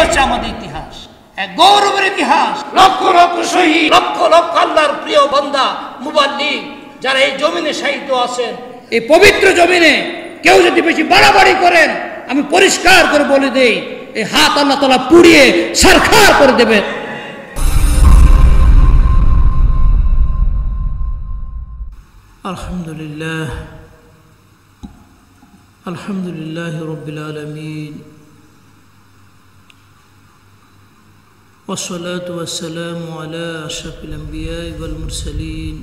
হচ্ছে আমাদের ইতিহাস, এক গৌরবের ইতিহাস। লক্ষ লক্ষ শহীদ, লক্ষ লক্ষ আল্লাহর প্রিয় বান্দা মুবাল্লিগ যারা এই জমিনে শাহিদ আছেন, এই পবিত্র জমিনে কেউ যদি বেশি বাড়াবাড়ি করেন, আমি পরিষ্কার করে বলে দেই, এই হাত আল্লাহ তাআলা পুড়িয়ে ছারখার করে দেবেন। আলহামদুলিল্লাহ, আলহামদুলিল্লাহ রাব্বিল আলামিন, والصلاة والسلام على أشرف الأنبياء والمرسلين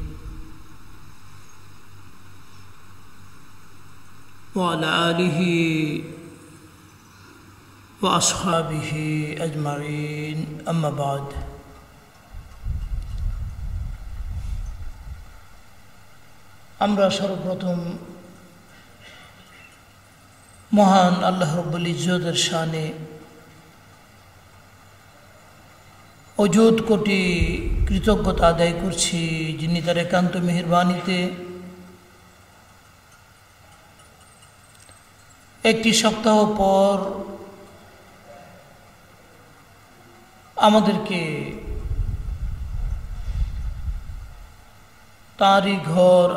وعلى آله وأصحابه أجمعين أما بعد। আমরা সর্বপ্রথম মহান আল্লাহ রব্বুল ইজ্জতের শানে অযুত কোটি কৃতজ্ঞতা আদায় করছি, যিনি তার একান্ত মেহেরবানিতে একটি সপ্তাহ পর আমাদেরকে তাঁরই ঘর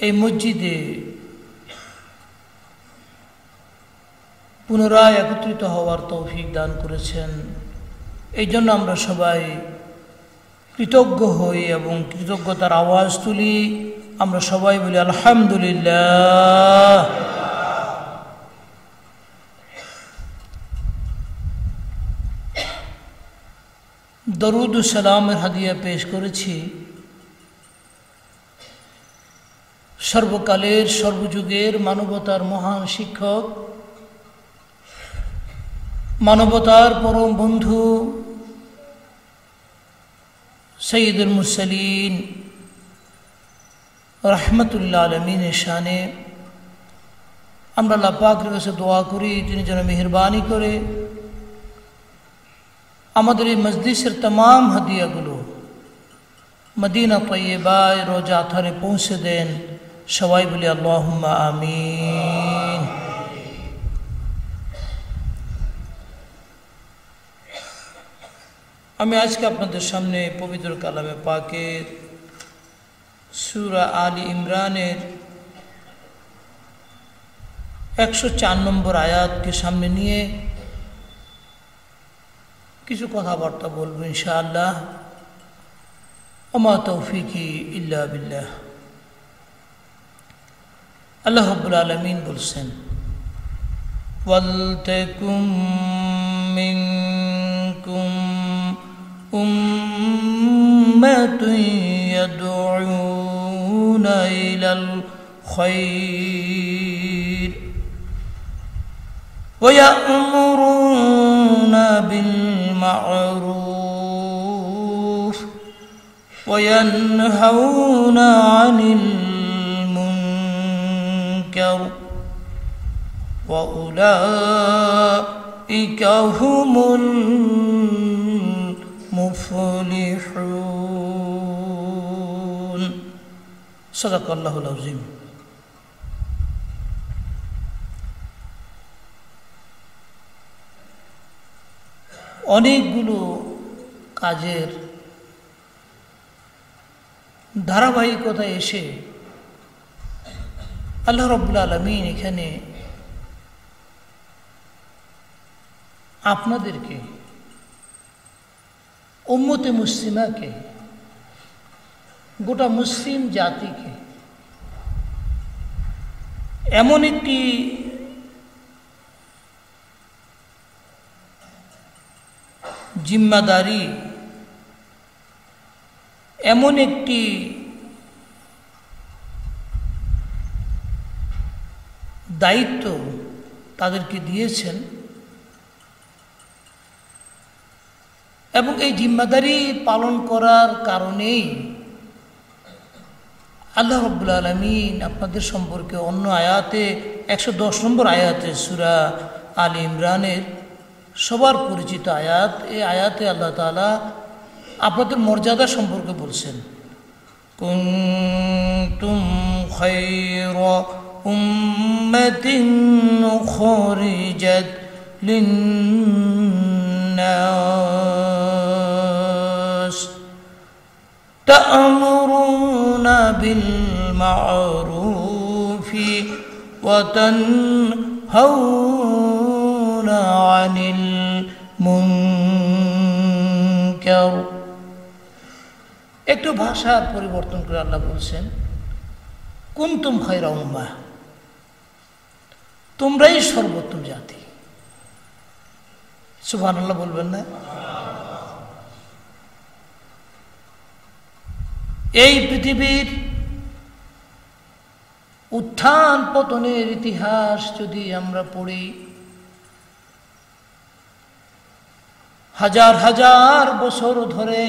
এই মসজিদে পুনরায় একত্রিত হওয়ার তৌফিক দান করেছেন। এই জন্য আমরা সবাই কৃতজ্ঞ হই এবং কৃতজ্ঞতার আওয়াজ তুলি। আমরা সবাই বলি আলহামদুলিল্লাহ। দরুদ ও সালামের হাদিয়া পেশ করেছি সর্বকালের সর্বযুগের মানবতার মহান শিক্ষক, মানবতার পরম বন্ধু সৈয়দুল মুরসালিন রহমতুল্লাহ আলমিনের শানে। আমরা আল্লাহ পাকের কাছে দোয়া করি, তিনি যেন মেহেরবানি করে আমাদের এই মজলিসের तमाम হাদিয়াগুলো মদিনা তৈয়বায় রোজা আথারে পৌঁছে দেন। সবাই বলি আল্লাহুম্মা আমিন। আমি আজকে আপনাদের সামনে পবিত্র কালামে পাকের সূরা আলী ইমরানের 104 নম্বর আয়াতকে সামনে নিয়ে কিছু কথাবার্তা বলবো ইনশাআল্লাহ। ওমা তৌফিকি ইল্লা বিল্লাহ। আল্লাহ রাব্বুল আলামিন বলছেন, ওয়ালতাকুম মিনকুম উম্মাতুন ইয়াদউনা ইলাল খায়র ওয়া ইয়া'মুরুনা বিল মা'রুফ ওয়া ইয়ানহাউনা আনিল মুনকার ওয়া উলাইকা হুমুল মুফলিহুন। সাদাকাল্লাহুল আযীম। অনেকগুলো কাজের ধারাবাহিকতায় এসে আল্লাহ রাব্বুল আলামিন এখানে আপনাদেরকে, উম্মতে মুসলিমাকে, গোটা মুসলিম জাতিকে এমন একটি জিম্মাদারি, এমন একটি দায়িত্ব তাদেরকে দিয়েছেন এবং এই জিম্মাদারি পালন করার কারণেই আল্লাহ রাব্বুল আলামিন আপনাদের সম্পর্কে অন্য আয়াতে 110 নম্বর আয়াতে সূরা আলী ইমরানের সবার পরিচিত আয়াত, এই আয়াতে আল্লাহ তাআলা আপনাদের মর্যাদা সম্পর্কে বলছেন, কুনতুম খায়রা উম্মাতিন উখরিজাত লিন-নাস তা'মুরুনা বিল মা'রুফি ওয়া তানহাউনা আনিল মুনকার। একটু ভাষার পরিবর্তন করে আল্লাহ বলছেন কুনতুম খায়রা উম্মাহ, তোমরাই সর্বোত্তম জাতি। সুবহানাল্লাহ বলবেন না? এই পৃথিবীর উত্থান পতনের ইতিহাস যদি আমরা পড়ি, হাজার হাজার বছর ধরে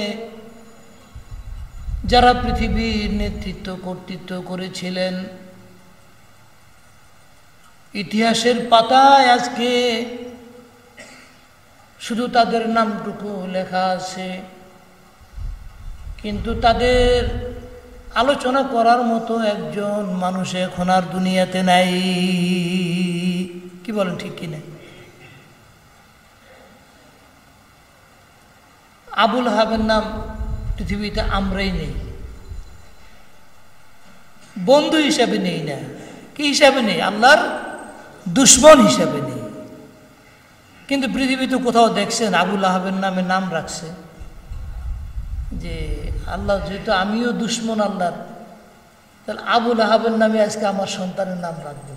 যারা পৃথিবীর নেতৃত্ব কর্তৃত্ব করেছিলেন, ইতিহাসের পাতায় আজকে শুধু তাদের নামটুকু লেখা আছে, কিন্তু তাদের আলোচনা করার মতো একজন মানুষ এখন আর দুনিয়াতে নাই। কি বলেন, ঠিক কিনা? আবুল আহাবের নাম পৃথিবীতে আমরাই নেই, বন্ধু হিসাবে নেই না। কি হিসাবে নেই? আল্লাহর দুশ্মন হিসাবে নেই। কিন্তু পৃথিবীতে কোথাও দেখছেন আবুল আহাবের নামে নাম রাখছে যে আল্লাহ, যেহেতু আমিও দুশ্মন আল্লাহর, তাহলে আবুল আহাবের নামে আজকে আমার সন্তানের নাম রাখবো।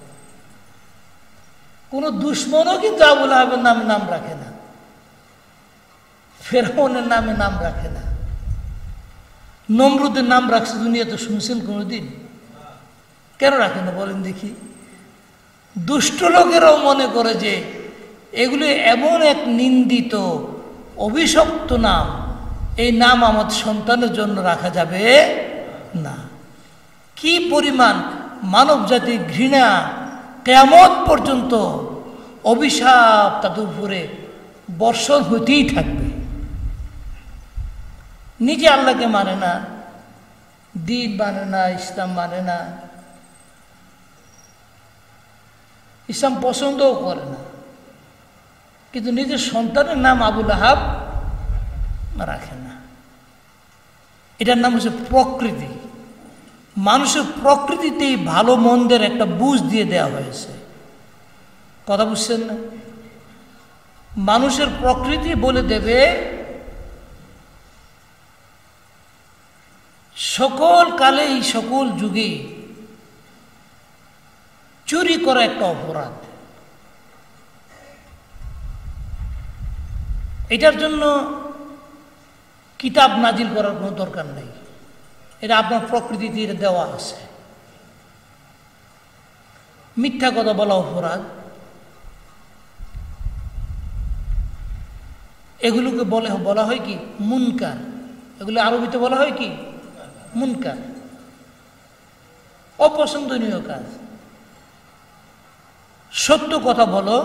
কোনো দুশ্মনও কিন্তু আবুল আহাবের নামে নাম রাখে না, ফেরাউনের নামে নাম রাখে না, নমরুদের নাম রাখছে দুনিয়াতে শুনছেন কোনোদিন? কেন রাখে না বলেন দেখি? দুষ্ট লোকেরাও মনে করে যে এগুলি এমন এক নিন্দিত অভিশপ্ত নাম, এই নাম আমাদের সন্তানের জন্য রাখা যাবে না। কি পরিমাণ মানব জাতির ঘৃণা, কিয়ামত পর্যন্ত অভিশাপ তাদের উপরে বর্ষণ হতেই থাকবে। নিজে আল্লাহকে মানে না, দ্বীন মানে না, ইসলাম মানে না, ইসলাম পছন্দও করে না, কিন্তু নিজের সন্তানের নাম আবুল আহাব রাখে না। এটার নাম হচ্ছে প্রকৃতি। মানুষের প্রকৃতিতেই ভালো মন্দের একটা বুঝ দিয়ে দেওয়া হয়েছে। কথা বুঝছেন না? মানুষের প্রকৃতি বলে দেবে সকল কালেই সকল যুগেই চুরি করা একটা অপরাধ। এটার জন্য কিতাব নাজিল করার কোনো দরকার নেই, এটা আপনার প্রকৃতিতে এটা দেওয়া আছে। মিথ্যা কথা বলা অপরাধ, এগুলোকে বলা হয় কি? মুনকার। এগুলো আরবিতে বলা হয় কি? মুনকার, অপছন্দনীয় কাজ। সত্য কথা বলো,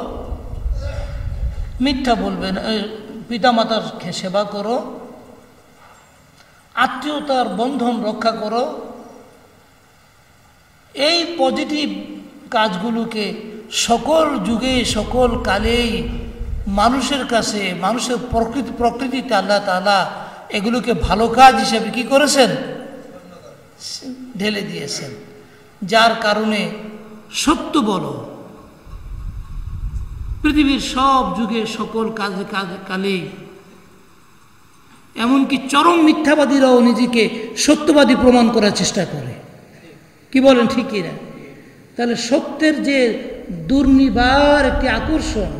মিথ্যা বলবে না, পিতামাতার সেবা করো, আত্মীয়তার বন্ধন রক্ষা করো। এই পজিটিভ কাজগুলোকে সকল যুগে সকল কালেই মানুষের কাছে, মানুষের প্রকৃতিতে আল্লাহ তাআলা এগুলোকে ভালো কাজ হিসেবে কি করেছেন? ঢেলে দিয়েছেন। যার কারণে সত্য বলো, পৃথিবীর সব যুগে সকল কালেই, এমনকি চরম মিথ্যাবাদীরাও নিজেকে সত্যবাদী প্রমাণ করার চেষ্টা করে। কি বলেন, ঠিক কিনা? তাহলে সত্যের যে দুর্নিবার একটি আকর্ষণ,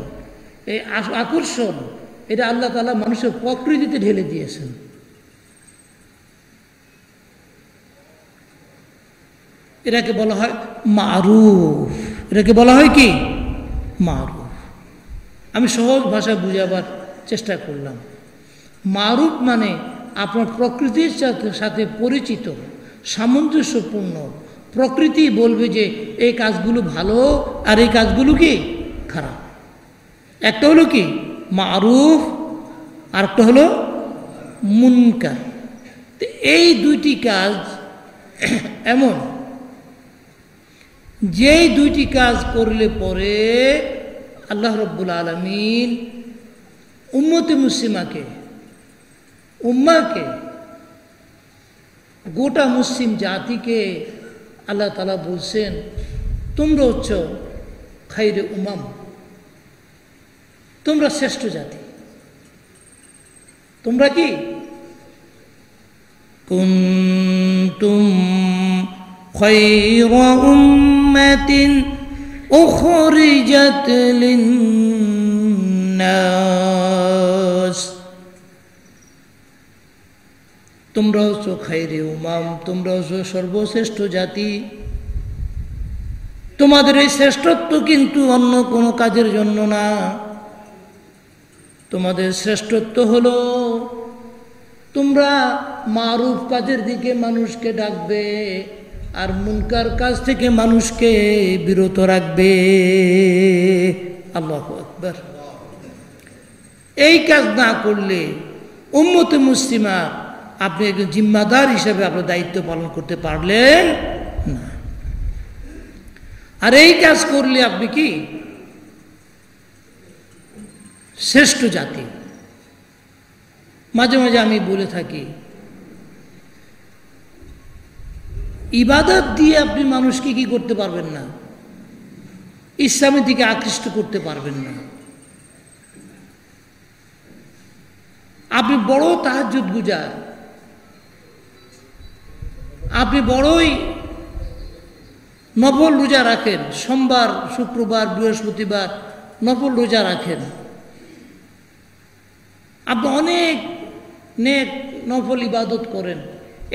এই আকর্ষণ এটা আল্লাহ তাআলা মানুষের প্রকৃতিতে ঢেলে দিয়েছেন। এটাকে বলা হয় মারুফ। এটাকে বলা হয় কি? মারুফ। আমি সহজ ভাষায় বুঝাবার চেষ্টা করলাম। মারুফ মানে আপনার প্রকৃতির সাথে পরিচিত, সামঞ্জস্যপূর্ণ। প্রকৃতি বলবে যে এই কাজগুলো ভালো আর এই কাজগুলো কি খারাপ। একটা হলো কি মারুফ, আর একটা হলো মুনকার। এই দুইটি কাজ এমন যেই দুইটি কাজ করলে পরে আল্লাহ রাব্বুল আলামিন উম্মতে মুসলিমাকে উম্মাকে গোটা মুসলিম জাতিকে আল্লাহ তাআলা বলছেন তোমরা হচ্ছ খাইরে উমাম, তোমরা শ্রেষ্ঠ জাতি। তোমরা কি কুনতুম খায়রা উম্মাতিন উখরিজাত লিন-নাস, তোমরা হচ্ছ খায়রে উমাম, তোমরা হচ্ছ সর্বশ্রেষ্ঠ জাতি। তোমাদের এই শ্রেষ্ঠত্ব কিন্তু অন্য কোনো কাজের জন্য না, তোমাদের শ্রেষ্ঠত্ব হলো তোমরা মারুফ কাজের দিকে মানুষকে ডাকবে আর মুনকার কাজ থেকে মানুষকে বিরত রাখবে। আল্লাহু আকবার। এই কাজ না করলে উম্মতে মুসলিমা আপনি একজন জিম্মাদার হিসেবে আপনার দায়িত্ব পালন করতে পারলেন না। আর এই কাজ করলে আপনি কি শ্রেষ্ঠ জাতি। মাঝে মাঝে আমি বলে থাকি ইবাদত দিয়ে আপনি মানুষকে কি করতে পারবেন না, ইসলামের দিকে আকৃষ্ট করতে পারবেন না। আপনি বড় তাহাজ্জুদ গুজার, আপনি বড়ই নফল রোজা রাখেন, সোমবার শুক্রবার বৃহস্পতিবার নফল রোজা রাখেন, আপনি অনেক নেক নফল ইবাদত করেন,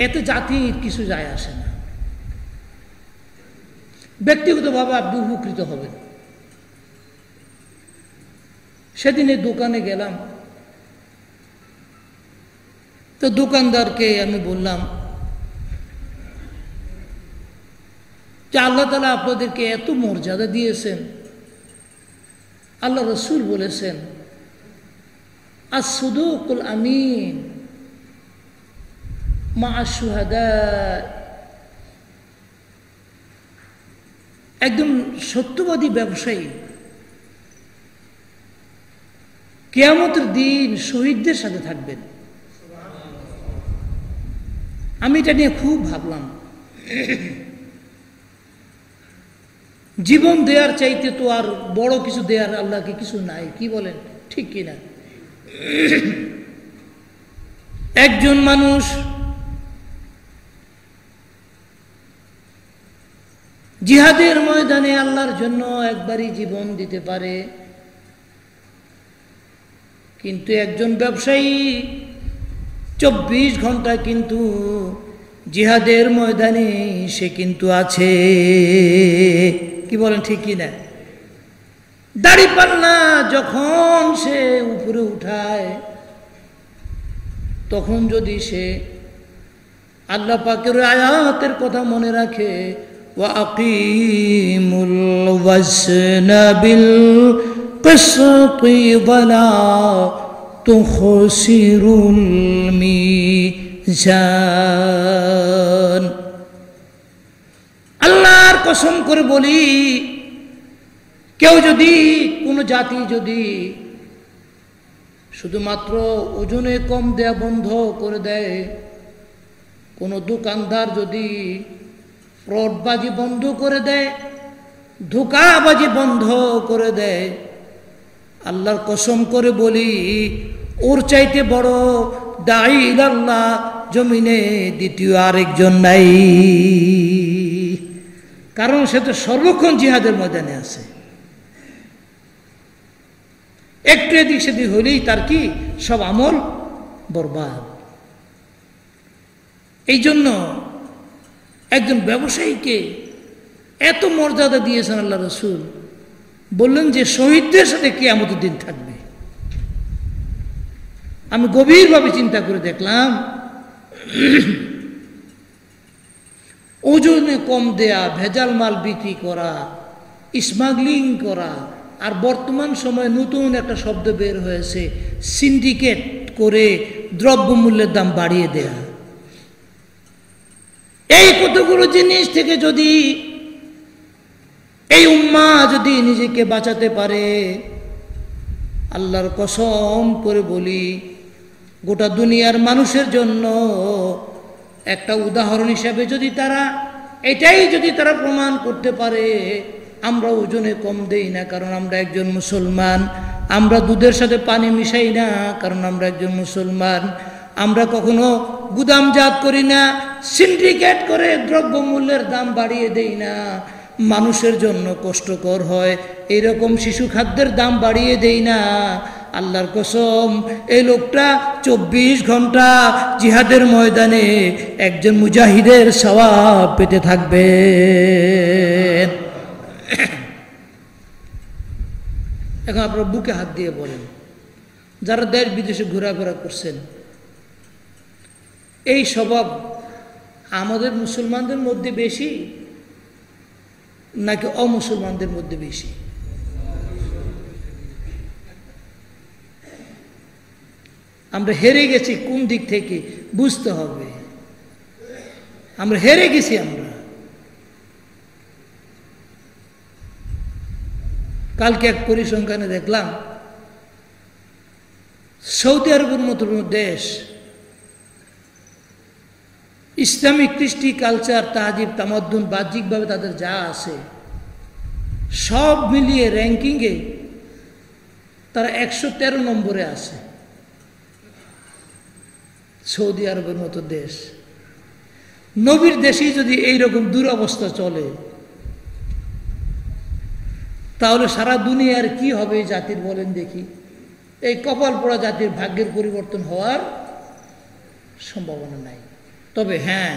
এতে জাতির কিছু যায় আসে না। ব্যক্তিগতভাবে আপনি উপকৃত হবেন। সেদিনে দোকানে গেলাম, তো দোকানদারকে আমি বললাম যে আল্লাহ তাআলা আপনাদেরকে এত মর্যাদা দিয়েছেন, আল্লাহ রাসূল বলেছেন আস-সুদুকুল আমিন মা আশ-শুহাদা, একদম সত্যবাদী ব্যবসায়ী কিয়ামতের দিন শহীদদের সাথে থাকবেন। আমি এটা নিয়ে খুব ভাবলাম। জীবন দেওয়ার চাইতে তো আর বড় কিছু দেওয়ার আল্লাহকে কিছু নাই, কি বলেন ঠিক কিনা? একজন মানুষ জিহাদের ময়দানে আল্লাহর জন্য একবারই জীবন দিতে পারে, কিন্তু একজন ব্যবসায়ী 24 ঘন্টা কিন্তু জিহাদের ময়দানে সে কিন্তু আছে, কি বলেন ঠিক কিনা? দাড়িপাল্লা যখন সে উপরে উঠায় তখন যদি সে আল্লাহ পাকের আয়াতের কথা মনে রাখে, ওয়া আকিমুল ওয়াজনা বিল কিসতি ওয়ালা তুখসিরুল মিজান। আল্লাহর কসম করে বলি, কেউ যদি কোনো জাতি যদি শুধুমাত্র ওজনে কম দেয়া বন্ধ করে দেয়, কোনো দোকানদার যদি ফ্রডবাজি বন্ধ করে দেয়, ধোঁকাবাজি বন্ধ করে দেয়, আল্লাহর কসম করে বলি ওর চাইতে বড় দাঈ ইলাল্লাহ জমিনে দ্বিতীয় আরেকজন নাই। কারণ সে তো সর্বক্ষণ জিহাদের ময়দানে আছে। একটু এদিক সেদিক হলেই তার কি সব আমল বরবাদ। এই জন্য একজন ব্যবসায়ীকে এত মর্যাদা দিয়েছেন আল্লাহ রাসূল, বললেন যে শহীদদের সাথে কিয়ামতের দিন থাকবে। আমি গভীরভাবে চিন্তা করে দেখলাম, ওজনে কম দেয়া, ভেজাল মাল বিক্রি করা, স্মাগলিং করা, আর বর্তমান সময়ে নতুন একটা শব্দ বের হয়েছে সিন্ডিকেট করে দ্রব্যমূল্যের দাম বাড়িয়ে দেয়া। এই কতগুলো জিনিস থেকে যদি এই উম্মাহ যদি নিজেকে বাঁচাতে পারে, আল্লাহর কসম করে বলি, গোটা দুনিয়ার মানুষের জন্য একটা উদাহরণ হিসাবে যদি তারা এটাই যদি তারা প্রমাণ করতে পারে, আমরা ওজনে কম দেই না কারণ আমরা একজন মুসলমান, আমরা দুধের সাথে পানি মিশাই না কারণ আমরা একজন মুসলমান, আমরা কখনো গুদামজাত করি না, সিন্ডিকেট করে দ্রব্যমূল্যের দাম বাড়িয়ে দেই না, মানুষের জন্য কষ্টকর হয় এইরকম শিশু খাদ্যের দাম বাড়িয়ে দেই না। আল্লাহর কসম, এই লোকটা 24 ঘন্টা জিহাদের ময়দানে একজন মুজাহিদের সওয়াব পেতে থাকবে। এখন আপনারা বুকে হাত দিয়ে বলেন, যারা দেশ বিদেশে ঘোরাফেরা করছেন, এই স্বভাব আমাদের মুসলমানদের মধ্যে বেশি নাকি অমুসলমানদের মধ্যে বেশি? আমরা হেরে গেছি কোন দিক থেকে বুঝতে হবে। আমরা হেরে গেছি। আমরা কালকে এক পরিসংখ্যানে দেখলাম, সৌদি আরবের মতো দেশ ইসলামিক কৃষ্টি কালচার তাহজিব তামাদ্দুন বাহ্যিকভাবে তাদের যা আছে সব মিলিয়ে র্যাঙ্কিংয়ে তারা 113 নম্বরে আছে। সৌদি আরবের মতো দেশ, নবীর দেশেই যদি এইরকম দুরবস্থা চলে, তাহলে সারা দুনিয়ার কি হবে জাতির বলেন দেখি? এই কপাল পোড়া জাতির ভাগ্যের পরিবর্তন হওয়ার সম্ভাবনা নাই। তবে হ্যাঁ,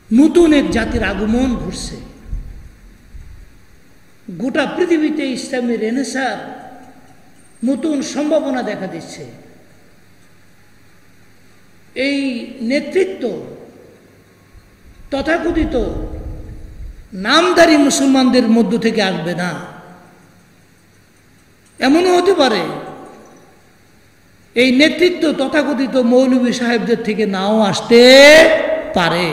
নতুন এক জাতির আগমন ঘটছে। গোটা পৃথিবীতে ইসলামের রেনেসার নতুন সম্ভাবনা দেখা দিচ্ছে। এই নেতৃত্ব তথাকথিত নামদারি মুসলমানদের মধ্য থেকে আসবে না। এমনও হতে পারে এই নেতৃত্ব তথাকথিত মৌলভী সাহেবদের থেকে নাও আসতে পারে।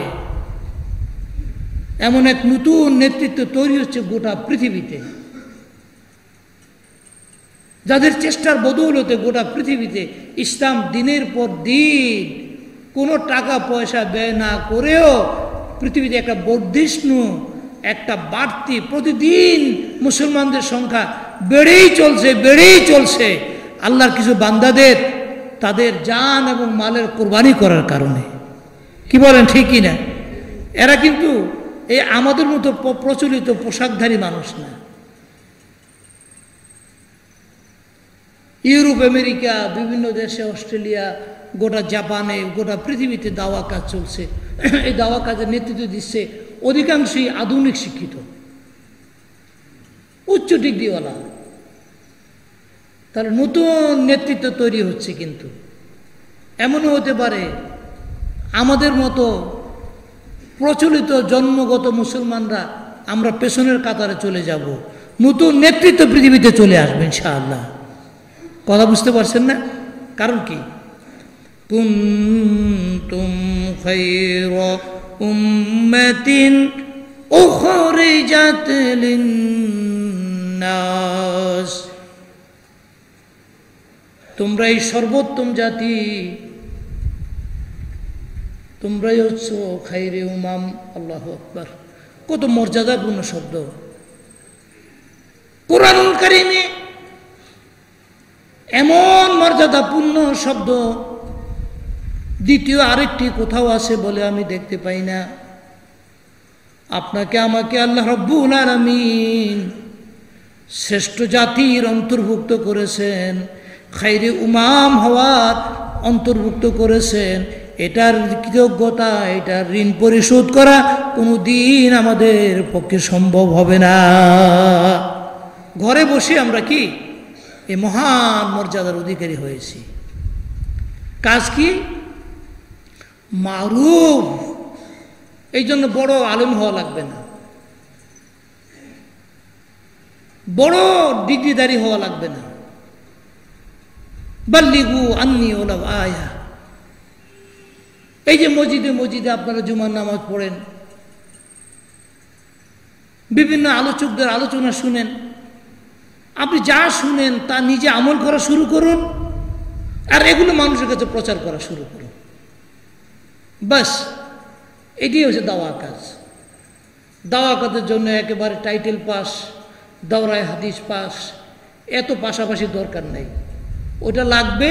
এমন এক নতুন নেতৃত্ব তৈরি হচ্ছে গোটা পৃথিবীতে, যাদের চেষ্টার বদৌলতে গোটা পৃথিবীতে ইসলাম দিনের পর দিন কোনো টাকা পয়সা ব্যয় না করেও পৃথিবীতে একটা বর্ধিষ্ণু, একটা বাড়তি, প্রতিদিন মুসলমানদের সংখ্যা বেড়েই চলছে আল্লাহর কিছু বান্দাদের তাদের জান এবং মালের কোরবানি করার কারণে। কি বলেন, ঠিকই না? এরা কিন্তু এই আমাদের মতো প্রচলিত পোশাকধারী মানুষ না। ইউরোপ, আমেরিকা, বিভিন্ন দেশে, অস্ট্রেলিয়া, গোটা জাপানে, গোটা পৃথিবীতে দাওয়া কাজ চলছে। এই দাওয়া কাজের নেতৃত্ব দিচ্ছে অধিকাংশই আধুনিক শিক্ষিত, উচ্চ ডিগ্রিওয়ালা। তাহলে নতুন নেতৃত্ব তৈরি হচ্ছে। কিন্তু এমনও হতে পারে আমাদের মতো প্রচলিত জন্মগত মুসলমানরা আমরা পেছনের কাতারে চলে যাব, নতুন নেতৃত্ব পৃথিবীতে চলে আসবে ইনশাআল্লাহ। কথা বুঝতে পারছেন না? কারণ কি? কুনতুম খায়রা উম্মাতিন উখরিজাত লিন্নাস, তোমরাই সর্বোত্তম জাতি, তোমরাই হচ্ছ খায়রে উমাম। আল্লাহু আকবার! কত মর্যাদাপূর্ণ শব্দ কুরআনুল কারীমে, এমন মর্যাদাপূর্ণ শব্দ দ্বিতীয় আরেকটি কোথাও আছে বলে আমি দেখতে পাই না। আপনাকে আমাকে আল্লাহ রাব্বুল আলামিন শ্রেষ্ঠ জাতির অন্তর্ভুক্ত করেছেন, খায়রে উমাম হওয়ার অন্তর্ভুক্ত করেছেন। এটার কৃতজ্ঞতা, এটার ঋণ পরিশোধ করা কোনো দিন আমাদের পক্ষে সম্ভব হবে না। ঘরে বসে আমরা কি এই মহান মর্যাদার অধিকারী হয়েছি। কাজ কি? মারুফ। এই জন্য বড় আলেম হওয়া লাগবে না, বড় ডিগ্রিধারী হওয়া লাগবে না। বাল্লিগু আন্নি ওয়ালাউ আয়া। এই যে মসজিদে আপনারা জুমার নামাজ পড়েন, বিভিন্ন আলোচকদের আলোচনা শুনেন, আপনি যা শুনেন তা নিজে আমল করা শুরু করুন, আর এগুলো মানুষের কাছে প্রচার করা শুরু করুন। বাস এটাই হচ্ছে দাওয়া কাজ। দাওয়া কাজের জন্য একেবারে টাইটেল পাস, দাওরায়ে হাদিস পাস, এত পাশাপাশি দরকার নেই। ওটা লাগবে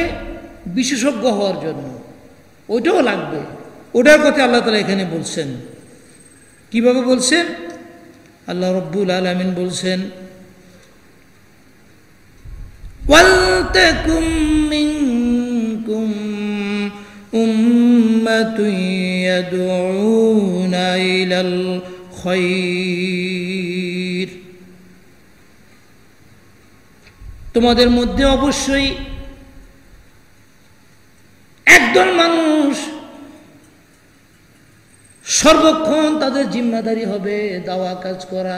বিশেষজ্ঞ হওয়ার জন্য, ওইটাও লাগবে। ওটার কথা আল্লাহ তাআলা এখানে বলছেন। কিভাবে বলছেন? আল্লাহ রব্বুল আলামিন বলছেন, ওয়ালতাকুম মিনকুম উম্মাতুন ইয়াদউনা ইলাল খায়র। তোমাদের মধ্যে অবশ্যই একদল মানুষ সর্বক্ষণ তাদের জিম্মাদারি হবে দাওয়া কাজ করা।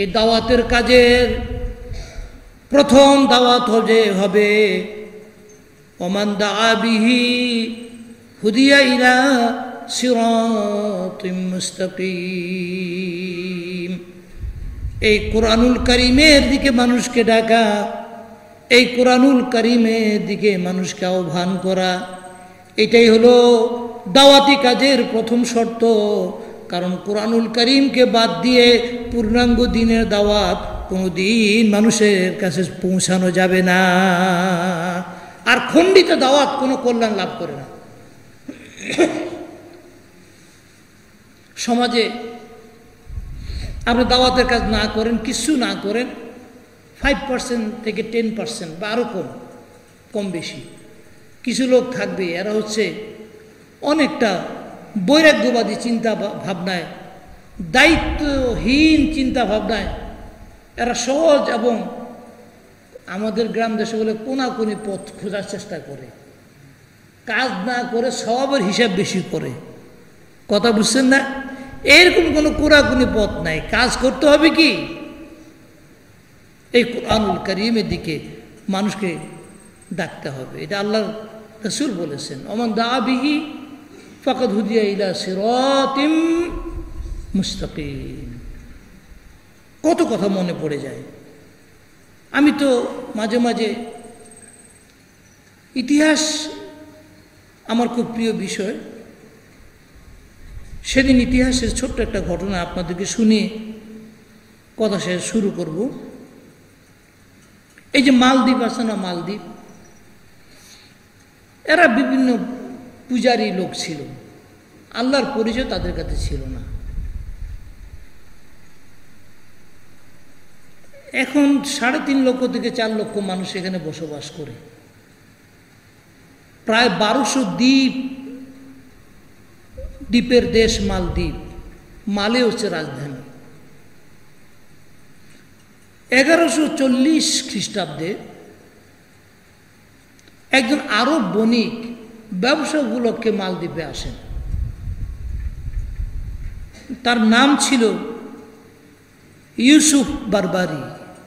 এই দাওয়াতের কাজের প্রথম দাওয়াত হবে ওমান দাআ বিহি হুদিয়া ইলা সিরাতিম মুস্তাকিম। এই কোরআনুল কারীমের দিকে মানুষকে ডাকা, এই কোরআনুল কারীমের দিকে মানুষকে আহ্বান করা, এটাই হলো দাওয়াতি কাজের প্রথম শর্ত। কারণ কোরআনুল কারীমকে বাদ দিয়ে পূর্ণাঙ্গ দ্বীনের দাওয়াত কোনোদিন মানুষের কাছে পৌঁছানো যাবে না। আর খণ্ডিত দাওয়াত কোনো কল্যাণ লাভ করে না। সমাজে আপনি দাওয়াতের কাজ না করেন, কিছু না করেন, 5% থেকে 10% বা আরও কম বেশি কিছু লোক থাকবে, এরা হচ্ছে অনেকটা বৈরাগ্যবাদী চিন্তা ভাবনায়, দায়িত্বহীন চিন্তা ভাবনায় এরা সহজ এবং আমাদের গ্রাম দেশে বলে কোনাকুনি পথ খোঁজার চেষ্টা করে, কাজ না করে সওয়াবের হিসাব বেশি করে। কথা বুঝছেন না? এরকম কোনো কোনাকুনি পথ নাই, কাজ করতে হবে কি এই কোরআনুল কারীমের দিকে মানুষকে ডাকতে হবে। এটা আল্লাহর রাসূল বলেছেন, ওমান দাআ বিহি ফাকাদ হুদিয়া ইলা সিরাতিম মুস্তাকিম। কত কথা মনে পড়ে যায়। আমি তো মাঝে মাঝে ইতিহাস আমার খুব প্রিয় বিষয়। সেদিন ইতিহাসের ছোট্ট একটা ঘটনা আপনাদেরকে শুনিয়ে কথা শেষ শুরু করব। এই যে মালদ্বীপ আছে না, মালদ্বীপ, এরা বিভিন্ন পূজারী লোক ছিল, আল্লাহর পরিচয় তাদের কাছে ছিল না। এখন 3.5 লক্ষ থেকে 4 লক্ষ মানুষ এখানে বসবাস করে। প্রায় 1200 দ্বীপের দেশ মালদ্বীপ। মালে হচ্ছে রাজধানী। 1140 খ্রিস্টাব্দে একজন আরব বণিক ব্যবসা উপলক্ষে মালদ্বীপে আসেন। তার নাম ছিল ইউসুফ বারবারি।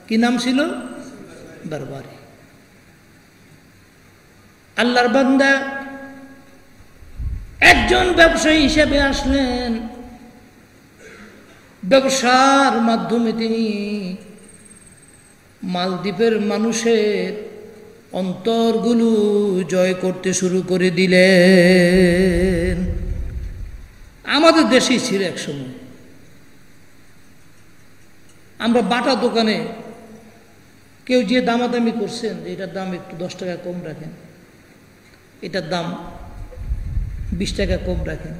কি নাম ছিল? বারবারি। আল্লাহর বান্দা একজন ব্যবসায়ী হিসেবে আসলেন। ব্যবসার মাধ্যমে তিনি মালদ্বীপের মানুষের অন্তরগুলো জয় করতে শুরু করে দিলেন। আমাদের দেশেই ছিল এক সময়। আমরা বাটা দোকানে কেউ যে দামাদামি করছেন যে এটার দাম একটু 10 টাকা কম রাখেন, এটার দাম 20 টাকা কম রাখেন,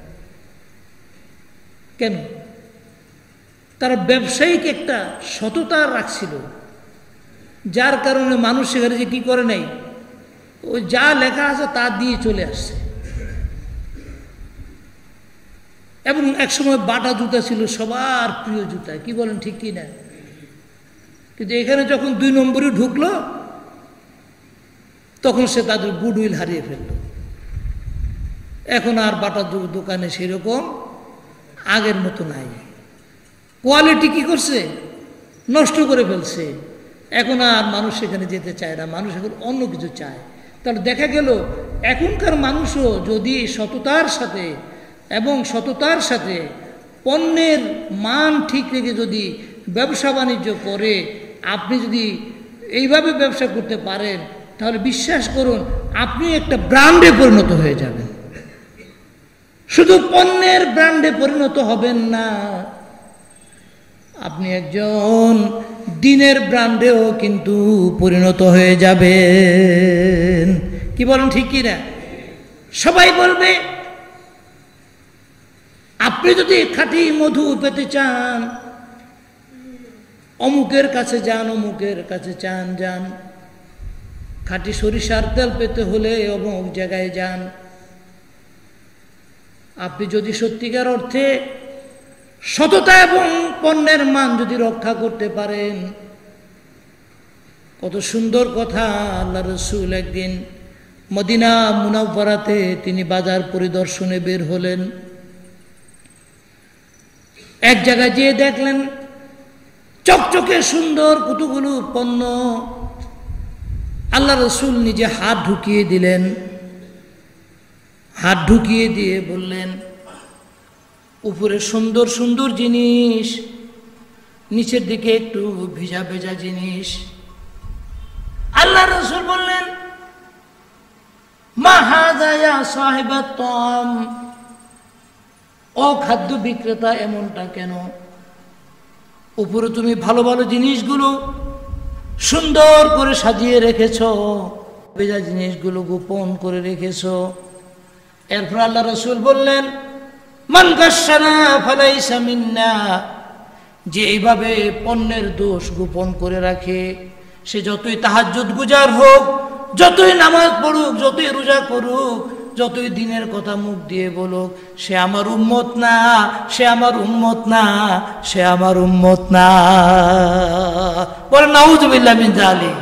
কেন? তারা ব্যবসায়িক একটা সততা রাখছিল, যার কারণে মানুষ সেখানে যে কি করে নাই, ওই যা লেখা আছে তা দিয়ে চলে আসছে। এবং একসময় বাটা জুতা ছিল সবার প্রিয় জুতা, কি বলেন ঠিক কি না? কিন্তু এখানে যখন 2 নম্বরে ঢুকলো তখন সে তাদের গুডউইল হারিয়ে ফেলল। এখন আর বাটা দোকানে সেরকম আগের মতো নাই। কোয়ালিটি কি করছে? নষ্ট করে ফেলছে। এখন আর মানুষ সেখানে যেতে চায় না, মানুষ এখন অন্য কিছু চায়। তাহলে দেখা গেল এখনকার মানুষও যদি সততার সাথে পণ্যের মান ঠিক রেখে যদি ব্যবসা বাণিজ্য করে আপনি যদি এইভাবে ব্যবসা করতে পারেন, তাহলে বিশ্বাস করুন আপনি একটা ব্র্যান্ডে পরিণত হয়ে যাবেন। শুধু পণ্যের ব্র্যান্ডে পরিণত হবেন না, আপনি একজন দিনের ব্র্যান্ডেও কিন্তু পরিণত হয়ে যাবেন। কি বলেন, ঠিক কি না? সবাই বলবে আপনি যদি খাঁটি মধু পেতে চান অমুকের কাছে যান, অমুকের কাছে যান। খাঁটি সরিষার তেল পেতে হলে অমুক জায়গায় যান। আপনি যদি সত্যিকার অর্থে সততা এবং পণ্যের মান যদি রক্ষা করতে পারেন, কত সুন্দর কথা। আল্লাহ রসুল একদিন মদিনা মুনাওয়ারাতে তিনি বাজার পরিদর্শনে বের হলেন। এক জায়গায় যেয়ে দেখলেন চকচকে সুন্দর কতগুলো পণ্য। আল্লাহ রসুল নিজে হাত ঢুকিয়ে দিলেন, হাত ঢুকিয়ে দিয়ে বললেন উপরে সুন্দর সুন্দর জিনিস, নিচের দিকে একটু ভেজা ভেজা জিনিস। আল্লাহ রসুল বললেন মা হাযা ইয়া সাহিবাত তাম, ও খাদ্য বিক্রেতা এমনটা কেন? উপরে তুমি ভালো ভালো জিনিসগুলো সুন্দর করে সাজিয়ে রেখেছ, ভেজা জিনিসগুলো গোপন করে রেখেছ। এরপর আল্লাহ রসুল বললেন মান গাশশানা ফালাইসা মিন্না, যে এইভাবে পণ্যের দোষ গোপন করে রাখে সে যতই তাহাজ্জুদ গুজার হোক, যতই নামাজ পড়ুক, যতই রোজা করুক, যতই দিনের কথা মুখ দিয়ে বলুক, সে আমার উম্মত না, সে আমার উম্মত না, সে আমার উম্মত না। বলে নাউযুবিল্লাহ মিন যালিক।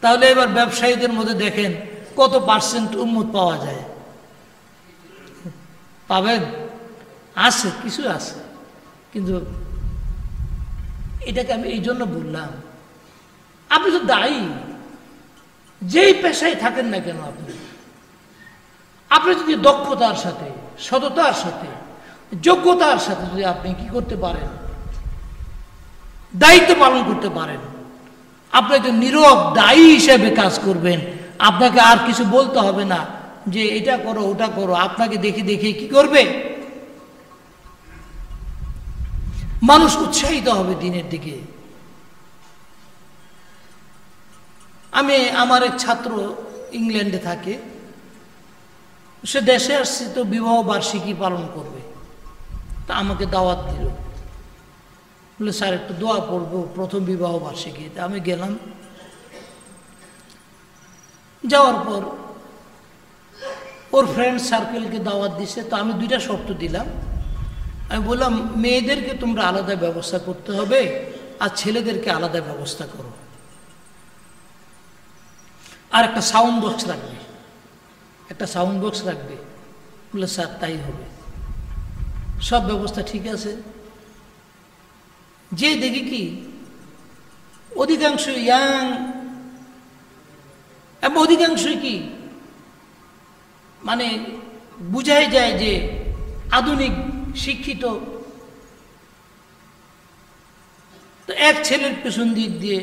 তাহলে এবার ব্যবসায়ীদের মধ্যে দেখেন কত পার্সেন্ট উম্মত পাওয়া যায়? পাবেন? আছে, কিছু আছে, কিন্তু এটাকে আমি এই জন্য বললাম, আপনি তো দায়ী, যেই পেশায় থাকেন না কেন আপনি যদি দক্ষতার সাথে, সততার সাথে, যোগ্যতার সাথে যদি আপনি কি করতে পারেন, দায়িত্ব পালন করতে পারেন, আপনি একজন নীরব দায়ী হিসেবে কাজ করবেন। আপনাকে আর কিছু বলতে হবে না যে এটা করো ওটা করো, আপনাকে দেখে দেখে কি করবে? মানুষ উৎসাহিত হবে দিনের দিকে। আমি আমার এক ছাত্র ইংল্যান্ডে থাকে, সে দেশে আসছে, তো বিবাহ বার্ষিকী পালন করবে, তা আমাকে দাওয়াত দিল, বলে স্যার একটু দোয়া পড়বো প্রথম বিবাহ বার্ষিকীতে। আমি গেলাম, যাওয়ার পর ওর ফ্রেন্ড সার্কেলকে দাওয়াত দিছে, তো আমি দুইটা শর্ত দিলাম। আমি বললাম মেয়েদেরকে তোমরা আলাদা ব্যবস্থা করতে হবে আর ছেলেদেরকে আলাদা ব্যবস্থা করো, আর একটা সাউন্ড বক্স রাখবে, একটা সাউন্ড বক্স রাখবে। বলে স্যার তাই হবে, সব ব্যবস্থা ঠিক আছে। যে দেখি কি অধিকাংশ ইয়াং এবং অধিকাংশই কি মানে বুঝাই যায় যে আধুনিক শিক্ষিত। তো এক ছেলের পেছন দিক দিয়ে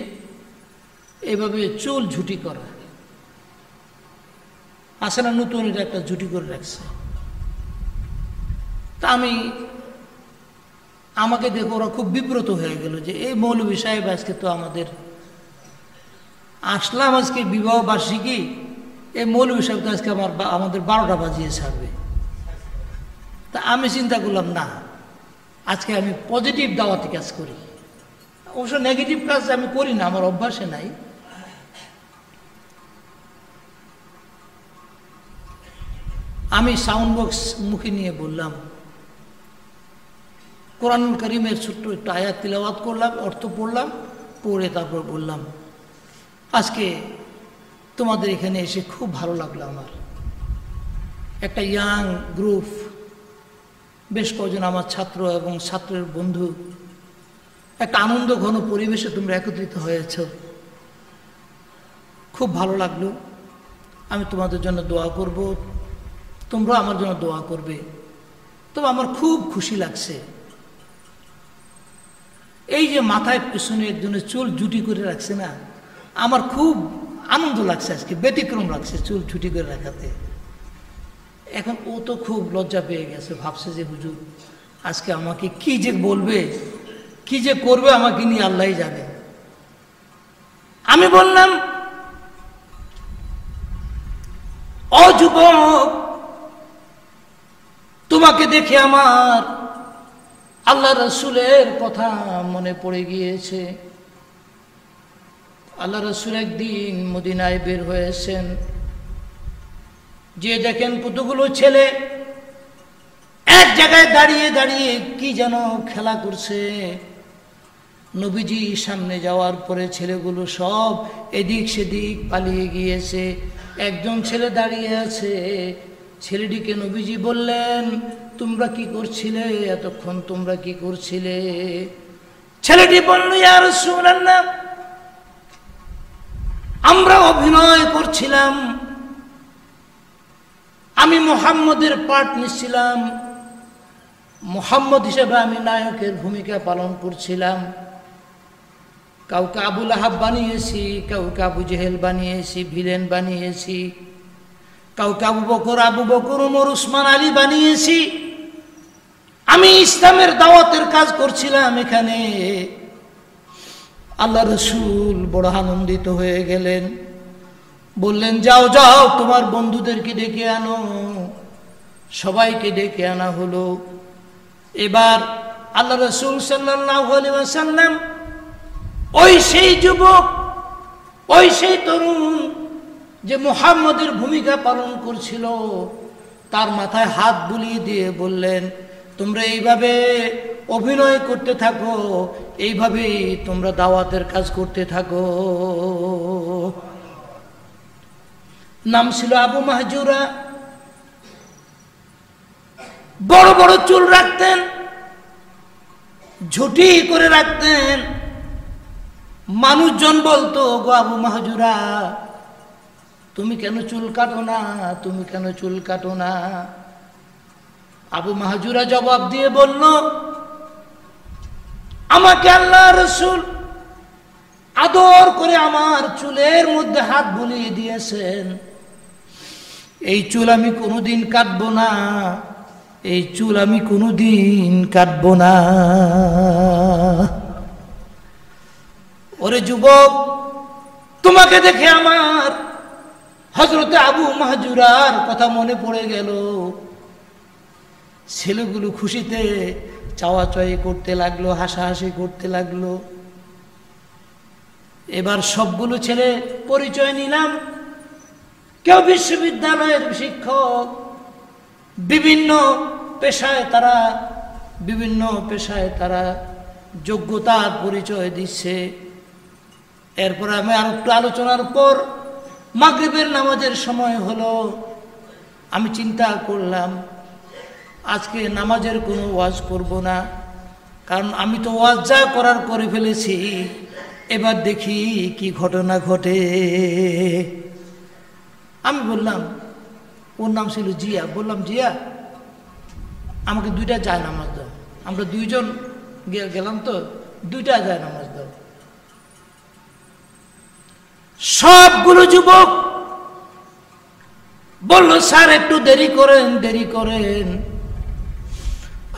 এভাবে চুল ঝুটি করা আছে না, নতুন এটা একটা ঝুটি করে রাখছে। তা আমাকে দেখে ওরা খুব বিব্রত হয়ে গেল যে এই মৌলভী সাহেব আজকে তো আসলাম আজকে বিবাহ বার্ষিকী, এই মৌলভী সাহেব তো আজকে আমাদের 12টা বাজিয়ে ছাড়বে। তা আমি চিন্তা করলাম না, আজকে আমি পজিটিভ দাওয়াতি কাজ করি। অবশ্য নেগেটিভ কাজ আমি করি না, আমার অভ্যাসে নাই। আমি সাউন্ড বক্স মুখে নিয়ে বললাম, কোরআনুল কারীমের ছোট্ট একটু আয়াত তিলাওয়াত করলাম, অর্থ পড়লাম, পড়ে তারপর বললাম আজকে তোমাদের এখানে এসে খুব ভালো লাগলো। আমার একটা ইয়াং গ্রুপ, বেশ কয়েকজন আমার ছাত্র এবং ছাত্রের বন্ধু, একটা আনন্দ ঘন পরিবেশে তোমরা একত্রিত হয়েছ, খুব ভালো লাগলো। আমি তোমাদের জন্য দোয়া করব, তোমরা আমার জন্য দোয়া করবে তবে আমার খুব খুশি লাগছে, এই যে মাথায় পিছনে একজনের চুল জুটি করে রাখছে না, আমার খুব আনন্দ লাগছে, আজকে ব্যতিক্রম লাগছে চুল ছুটি করে রাখাতে। এখন ও তো খুব লজ্জা পেয়ে গেছে, ভাবছে যে হুজুর আজকে আমাকে কি যে বলবে, কি যে করবে আমাকে নিয়ে আল্লাহই জানে। আমি বললাম, ও যুবক, তোমাকে দেখে আমার আল্লাহ রসুলের কথা মনে পড়ে গিয়েছে। আল্লাহ রসুল একদিন মদিনায় বের হয়েছেন, যে দেখেন কতগুলো ছেলে এক জায়গায় দাঁড়িয়ে দাঁড়িয়ে কি যেন খেলা করছে। নবীজি সামনে যাওয়ার পরে ছেলেগুলো সব এদিক সেদিক পালিয়ে গিয়েছে, একজন ছেলে দাঁড়িয়ে আছে। ছেলেটিকে নবীজি বললেন, তোমরা কি করছিলে এতক্ষণ, তোমরা কি করছিলে? ছেলেটি বলল, ইয়া রাসূলুল্লাহ, আমরা অভিনয় করছিলাম, আমি মুহাম্মদের পাঠ নিচ্ছিলাম, মুহাম্মদ হিসেবে আমি নায়কের ভূমিকা পালন করছিলাম। কাউকে আবু লাহাব বানিয়েছি, কাউকে আবু জেহেল বানিয়েছি, ভিলেন বানিয়েছি, কাউকে আবু বকর ওমর উসমান আলী বানিয়েছি। আমি ইসলামের দাওয়াতের কাজ করছিলাম এখানে। আল্লাহ রসুল বড় আনন্দিত হয়ে গেলেন, বললেন, যাও যাও তোমার বন্ধুদেরকে ডেকে আনো। সবাইকে ডেকে আনা হলো। এবার আল্লাহ রসুল সাল্লাল্লাহু আলাইহি ওয়াসাল্লাম ওই সেই যুবক, ওই সেই তরুণ যে মুহাম্মদের ভূমিকা পালন করছিল, তার মাথায় হাত বুলিয়ে দিয়ে বললেন, তোমরা এইভাবে অভিনয় করতে থাকো, এইভাবেই তোমরা দাওয়াতের কাজ করতে থাকো। নাম ছিল আবু মাহজুরা। বড় বড় চুল রাখতেন, ঝুটি করে রাখতেন। মানুষজন বলতো, গো আবু মাহজুরা, তুমি কেন চুল কাটো না, তুমি কেন চুল কাটো না? আবু মাহজুরা জবাব দিয়ে বলল, আমাকে আল্লাহ রসুল আদর করে আমার চুলের মধ্যে হাত বুলিয়ে দিয়েছেন, এই চুল আমি কোনোদিন কাটবো না, এই চুল আমি কোনোদিন কাটবো না। ওরে যুবক, তোমাকে দেখে আমার হযরতে আবু মাহজুরার কথা মনে পড়ে গেল। ছেলেগুলো খুশিতে চাওয়াচাই করতে লাগলো, হাসাহাসি করতে লাগলো। এবার সবগুলো ছেলে পরিচয় নিলাম। কেউ বিশ্ববিদ্যালয়ের শিক্ষক, বিভিন্ন পেশায় তারা যোগ্যতার পরিচয় দিচ্ছে। এরপর আমি আর একটু আলোচনার পর মাগরিবের নামাজের সময় হলো। আমি চিন্তা করলাম, আজকে নামাজের কোনো ওয়াজ করব না, কারণ আমি তো ওয়াজ যা করার করে ফেলেছি। এবার দেখি কি ঘটনা ঘটে। আমি বললাম, ওর নাম ছিল জিয়া, বললাম, জিয়া আমাকে 2টা যায় নামাজ দাও। আমরা 2 জন গেলাম তো, 2টা যায় নামাজ দাও। সবগুলো যুবক বলল, স্যার একটু দেরি করেন,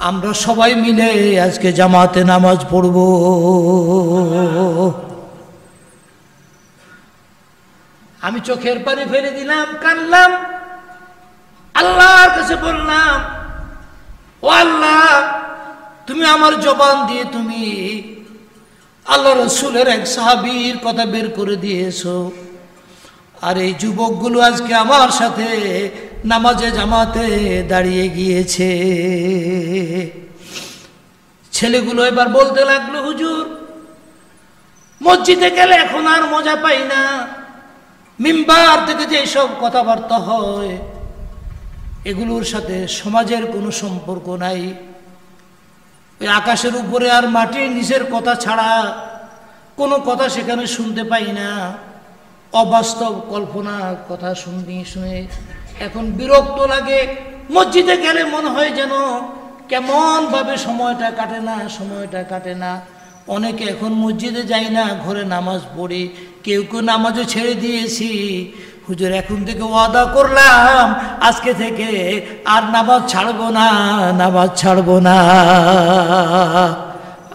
আমরা সবাই মিলে আজকে জামাতে নামাজ পড়ব। আমি চোখের পানি ফেলে দিলাম, কাঁদলাম, আল্লাহর কাছে বললাম, ও আল্লাহ, তুমি আমার জবান দিয়ে তুমি আল্লাহ রসুলের এক সাহাবীর কথা বের করে দিয়েছো, আর এই যুবকগুলো আজকে আমার সাথে নামাজে জামাতে দাঁড়িয়ে গিয়েছে। ছেলেগুলো এবার বলতে লাগলো, হুজুর, মসজিদে গেলে এখন আর মজা পাই না, মিম্বার থেকে যে সব কথাবার্তা হয় এগুলোর সাথে সমাজের কোনো সম্পর্ক নাই। ওই আকাশের উপরে আর মাটির নিচের কথা ছাড়া কোনো কথা সেখানে শুনতে পাই না। অবাস্তব কল্পনা কথা শুনে এখন বিরক্ত লাগে। মসজিদে গেলে মনে হয় যেন কেমন ভাবে সময়টা কাটে না। অনেকে এখন মসজিদে যায় না, ঘরে নামাজ পড়ি, কেউ কেউ নামাজও ছেড়ে দিয়েছি। হুজুর এখন থেকে ওয়াদা করলাম আজকে থেকে আর নামাজ ছাড়বো না।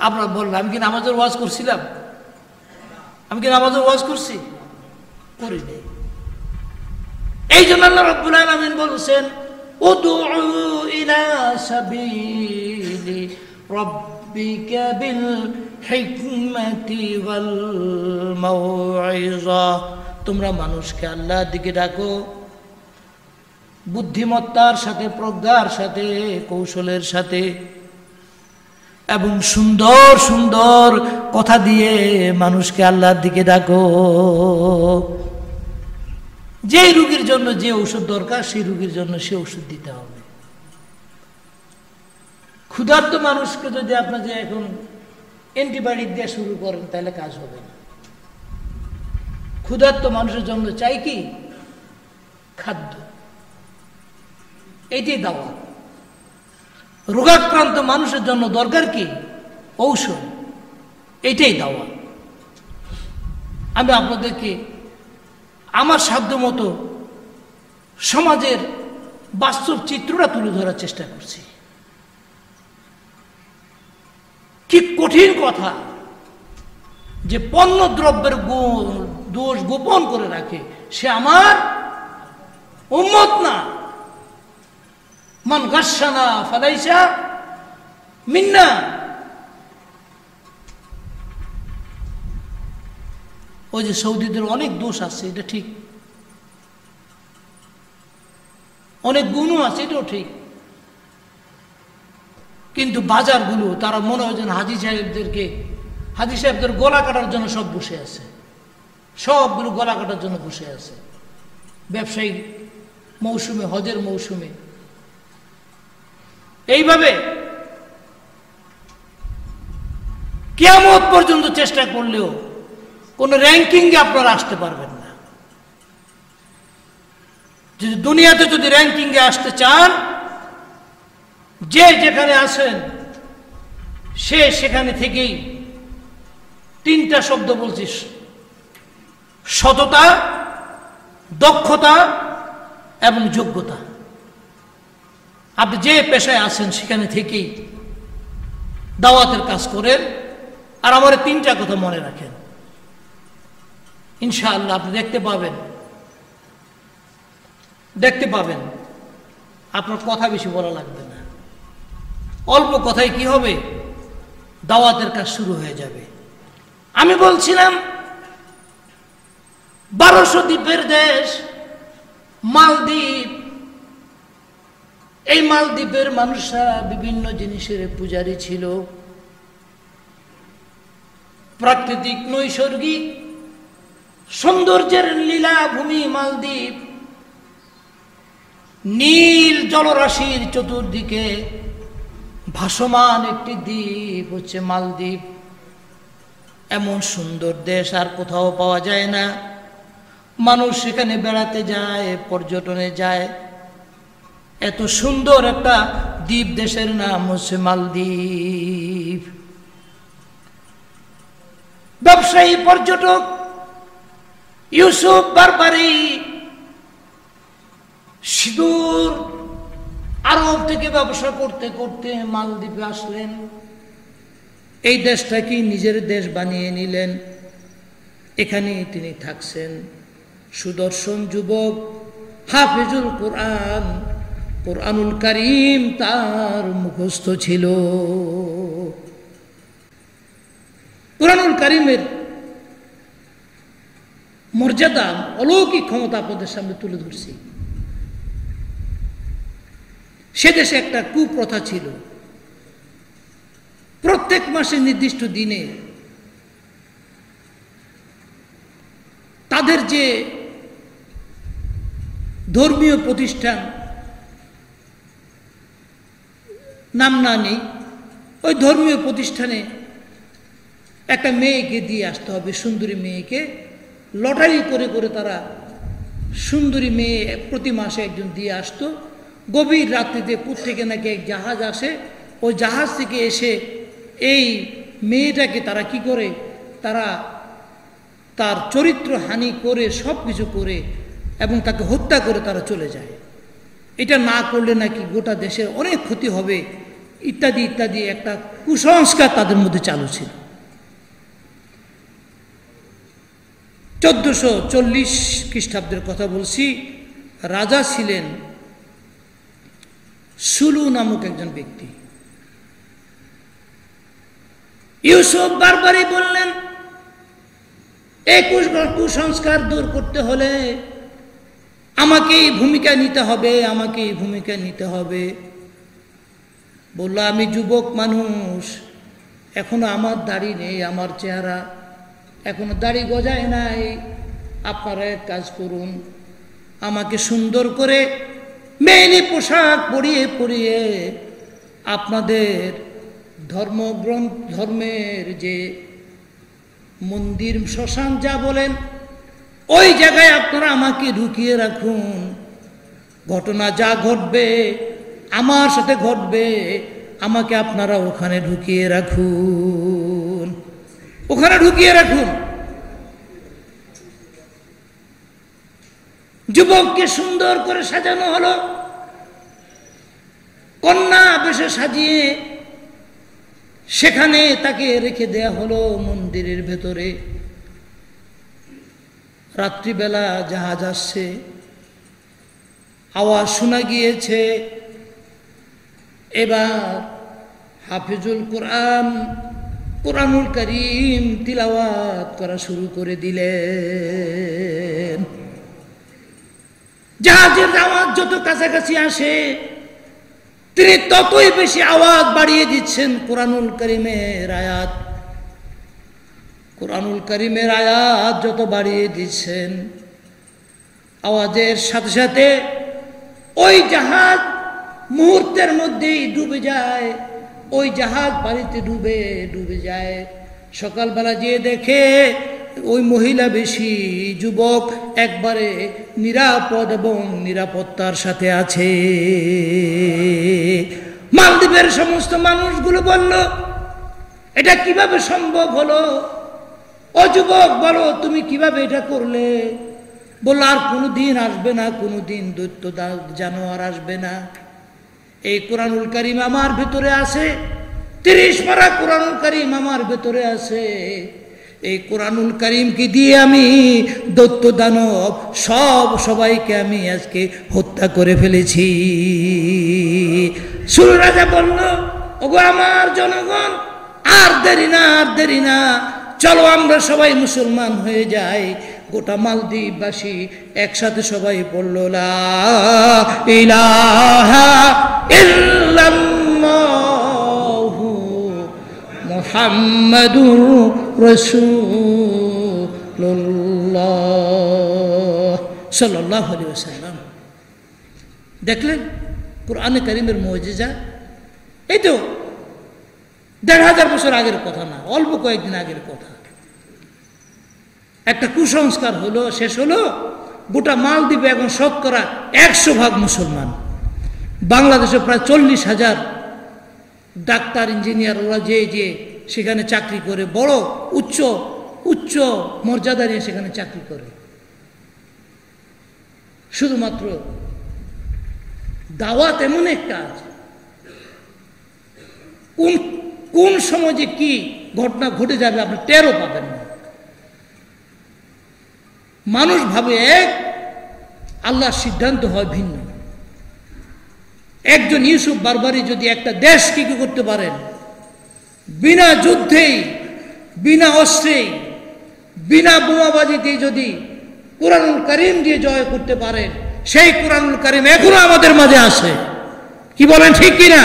আপনারা বললাম আমি কি নামাজের ওয়াজ করছিলাম? করি নাই। এই জন্য আল্লাহ রাব্বুল আলামিন বলছেন উদউ ইলা সাবিলি রাব্বিকা বিল হিকমাতি ওয়াল মাউইযা, তোমরা মানুষকে আল্লাহর দিকে ডাকো বুদ্ধিমত্তার সাথে, প্রজ্ঞার সাথে, কৌশলের সাথে এবং সুন্দর সুন্দর কথা দিয়ে মানুষকে আল্লাহর দিকে ডাকো। যে রোগীর জন্য যে ঔষধ দরকার সেই রোগীর জন্য সে ওষুধ দিতে হবে। ক্ষুধার্ত মানুষকে যদি আপনার যে এখন অ্যান্টিবায়োটিক দেওয়া শুরু করেন তাহলে কাজ হবে না। ক্ষুধার্ত মানুষের জন্য চাই কি? খাদ্য, এইটাই দাওয়া। রোগাক্রান্ত মানুষের জন্য দরকার কি? ঔষধ, এইটাই দাওয়া। আমি আপনাদেরকে আমার সাধ্য মতো সমাজের বাস্তব চিত্রটা তুলে ধরার চেষ্টা করছি। কি কঠিন কথা যে পণ্য দ্রব্যের দোষ গোপন করে রাখে, সে আমার উম্মত না। মান গাশানা ফালাইসা মিন্না। ওই যে সৌদিদের অনেক দোষ আছে, এটা ঠিক, অনেক গুণও আছে, এটাও ঠিক, কিন্তু বাজারগুলো তারা মনে হয় যেন হাজি সাহেবদের গলা কাটার জন্য সব বসে আছে, সবগুলো গলা কাটার জন্য বসে আছে। ব্যবসায়িক মৌসুমে, হজের মৌসুমে এইভাবে কিয়ামত পর্যন্ত চেষ্টা করলেও কোন র্যাঙ্কিংয়ে আপনারা আসতে পারবেন না। যদি দুনিয়াতে যদি র্যাঙ্কিংয়ে আসতে চান, যে যেখানে আছেন সে সেখানে থেকেই তিনটা শব্দ বলছিস: সততা, দক্ষতা এবং যোগ্যতা। আপনি যে পেশায় আছেন সেখানে থেকেই দাওয়াতের কাজ করেন। আর আমার তিনটা কথা মনে রাখেন, ইনশাআল্লাহ আপনি দেখতে পাবেন আপনার কথা বেশি বলা লাগবে না। অল্প কথায় কি হবে? দাওয়াতের কাজ শুরু হয়ে যাবে। আমি বলছিলাম 1200 দ্বীপের দেশ মালদ্বীপ। এই মালদ্বীপের মানুষরা বিভিন্ন জিনিসের পূজারী ছিল। প্রাকৃতিক নৈসর্গিক সৌন্দর্যের লীলাভূমি মালদ্বীপ। নীল জলরাশির চতুর্দিকে ভাসমান একটি দ্বীপ হচ্ছে মালদ্বীপ। এমন সুন্দর দেশ আর কোথাও পাওয়া যায় না। মানুষ সেখানে বেড়াতে যায়, পর্যটনে যায়। এত সুন্দর একটা দ্বীপ দেশের নাম হচ্ছে মালদ্বীপ। ব্যবসায়ী পর্যটক ইউসুফ বারবারি সুদূর আরব থেকে ব্যবসা করতে করতে মালদ্বীপে আসলেন। এই দেশটাকে নিজের দেশ বানিয়ে নিলেন। এখানে তিনি থাকছেন। সুদর্শন যুবক, হাফিজুল কোরআন, কোরআনুল কারীম তার মুখস্থ ছিল। কোরআনুল কারীমের মর্যাদা, অলৌকিক ক্ষমতা আপনাদের সামনে তুলে ধরছি। সে দেশে একটা কুপ্রথা ছিল। প্রত্যেক মাসের নির্দিষ্ট দিনে তাদের যে ধর্মীয় প্রতিষ্ঠান, নাম না নেই, ওই ধর্মীয় প্রতিষ্ঠানে একটা মেয়েকে দিয়ে আসতে হবে, সুন্দরী মেয়েকে। লটারি করে করে তারা সুন্দরী মেয়ে প্রতি মাসে একজন দিয়ে আসতো। গভীর রাত্রিতে কোথা থেকে নাকি এক জাহাজ আসে, ওই জাহাজ থেকে এসে এই মেয়েটাকে তারা কি করে, তারা তার চরিত্র হানি করে সব কিছু করে এবং তাকে হত্যা করে তারা চলে যায়। এটা না করলে নাকি গোটা দেশের অনেক ক্ষতি হবে ইত্যাদি ইত্যাদি একটা কুসংস্কার তাদের মধ্যে চালু ছিল। 1440 খ্রিস্টাব্দের কথা বলছি। রাজা ছিলেন সুলু নামক একজন ব্যক্তি। ইউসুফ বারবারই বললেন এই কুসংস্কার দূর করতে হলে আমাকেই ভূমিকা নিতে হবে, আমাকেই ভূমিকা নিতে হবে। বলল আমি যুবক মানুষ, এখনো আমার দাড়ি নেই, আমার চেহারা এখনো দাড়ি গজায় নাই। আপনারা এক কাজ করুন, আমাকে সুন্দর করে মেয়েনি পোশাক পরিয়ে পরিয়ে আপনাদের ধর্মের যে মন্দির শ্মশান যা বলেন ওই জায়গায় আপনারা আমাকে ঢুকিয়ে রাখুন। ঘটনা যা ঘটবে আমার সাথে ঘটবে, আমাকে আপনারা ওখানে ঢুকিয়ে রাখুন, ওখানে ঢুকিয়ে রাখুন। যুবককে সুন্দর করে সাজানো হলো, কন্যা বেশে সাজিয়ে সেখানে তাকে রেখে দেয়া হলো মন্দিরের ভেতরে। রাত্রিবেলা জাহাজ আসছে, আওয়াজ শোনা গিয়েছে। এবার হাফিজুল কোরআনুল কারীম তিলাওয়াত করা শুরু করে দিলেন। জাহাজের আওয়াজ যত কাছাকাছি আসে তিনি ততই বেশি আওয়াজ বাড়িয়ে দিচ্ছেন কোরআনুল কারীমের আয়াত। কোরআনুল কারীমের আয়াত যত বাড়িয়ে দিচ্ছেন আওয়াজের সাথে সাথে ওই জাহাজ মুহূর্তের মধ্যেই ডুবে যায়, ওই জাহাজ পানিতে ডুবে যায়। সকালবেলা যেয়ে দেখে ওই মহিলা বেশি যুবক একবারে নিরাপদ এবং নিরাপত্তার সাথে আছে। মালদ্বীপের সমস্ত মানুষগুলো বলল এটা কিভাবে সম্ভব হলো? ও যুবক বলো তুমি কিভাবে এটা করলে? বলল আর কোনোদিন আসবে না, কোনোদিন দৈত্য জানোয়ার আসবে না। এই কোরআনুল কারীম আমার ভেতরে আছে, 30 পারা কোরআনুল কারীম আমার ভেতরে আছে। এই কোরআনুল কারীমকে দিয়ে আমি দৈত্য দানব সবাইকে আমি আজকে হত্যা করে ফেলেছি। সুর রাজা বলল ওগো আমার জনগণ, আর দেরি না, চলো আমরা সবাই মুসলমান হয়ে যাই। গোটা মালদ্বীপবাসী একসাথে সবাই বলল লা ইলাহা ইল্লাল্লাহু মুহাম্মাদুর রাসূলুল্লাহ সাল্লাল্লাহু আলাইহি ওয়াসাল্লাম। দেখলেন কোরআনে কারীমের মুজিজা। এই তো 1500 বছর আগের কথা না, অল্প কয়েকদিন আগের কথা। একটা কুসংস্কার হলো, শেষ হলো। গোটা মালদ্বীপে এখন শতকরা 100% মুসলমান। বাংলাদেশে প্রায় 40,000 ডাক্তার ইঞ্জিনিয়ার ওরা যে সেখানে চাকরি করে, বড় উচ্চ মর্যাদা নিয়ে সেখানে চাকরি করে। শুধুমাত্র দাওয়াত এমন একটা আছে, কোন সময় যে কি ঘটনা ঘটে যাবে আপনি টেরও পাবেন না। মানুষ ভাবে এক, আল্লাহর সিদ্ধান্ত হয় ভিন্ন। একজন ইউসুফ বারবারি যদি একটা দেশ কি করতে পারেন, বিনা যুদ্ধেই, বিনা অস্ত্রেই, বিনা বোমাবাজিতে যদি কোরআনুল কারীম দিয়ে জয় করতে পারেন, সেই কোরআনুল কারীম এখনো আমাদের মাঝে আছে। কি বলেন ঠিক কিনা?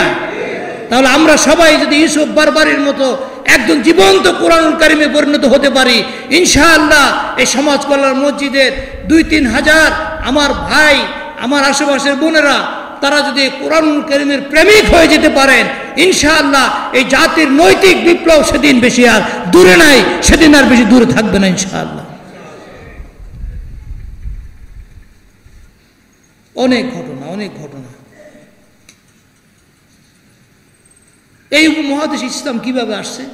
তাহলে আমরা সবাই যদি ইউসুফ বারবারির মতো একজন জীবন্ত কোরআনুল কারীমে পরিণত হতে পারি, ইনশাআল্লাহ এই সমাজ কল্যাণ মসজিদের 2-3 হাজার আমার ভাই, আমার আশেপাশের বোনেরা, তারা যদি কোরআনুল কারীমের প্রেমিক হয়ে যেতে পারেন, ইনশাআল্লাহ এই জাতির নৈতিক বিপ্লব সেদিন বেশি আর দূরে নাই, সেদিন আর বেশি দূরে থাকবে না ইনশাআল্লাহ। অনেক ঘটনা এই উপমহাদেশে ইসলাম কিভাবে আসছে?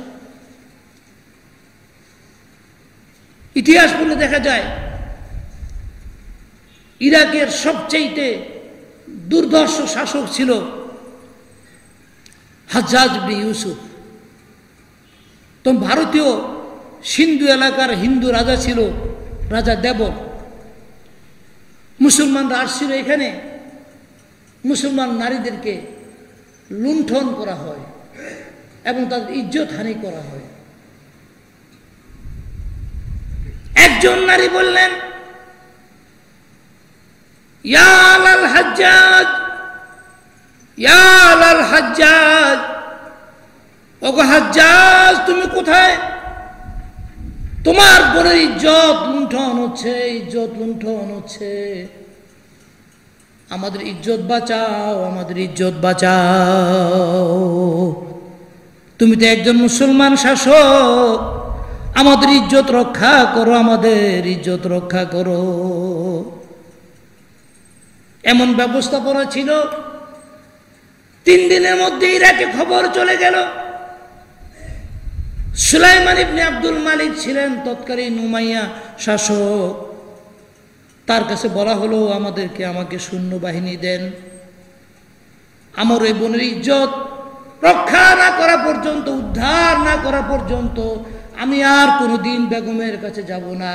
ইতিহাস পড়লে দেখা যায় ইরাকের সবচেয়ে দুর্ধর্ষ শাসক ছিল হাজ্জাজ ইবনে ইউসুফ। তখন ভারতীয় সিন্ধু এলাকার হিন্দু রাজা ছিল রাজা দেবর। মুসলমানরা আসছিল এখানে, মুসলমান নারীদেরকে লুণ্ঠন করা হয় এবং তাদের ইজ্জত হানি করা হয়। একজন নারী বললেন, ইয়া আলাল হাজ্জাজ, ইয়া আলাল হাজ্জাজ, ওগো হাজ্জাজ তুমি কোথায়? তোমার বোনের ইজ্জত লুণ্ঠন হচ্ছে, ইজ্জত লুণ্ঠন হচ্ছে, আমাদের ইজ্জত বাঁচাও, আমাদের ইজ্জত বাঁচাও। তুমি তো একজন মুসলমান শাসক, আমাদের ইজ্জত রক্ষা করো, আমাদের ইজ্জত রক্ষা করো। এমন ব্যবস্থাপনা ছিল, 3 দিনের মধ্যে ইরাকে খবর চলে গেল। সুলাইমান ইবনে আব্দুল মালিক ছিলেন তৎকালীন উমাইয়া শাসক। তার কাছে বলা হলো আমাকে সৈন্যবাহিনী দেন, আমার ওই বোনের ইজ্জত রক্ষা না করা পর্যন্ত, উদ্ধার না করা পর্যন্ত আমি আর কোনোদিন বেগমের কাছে যাব না,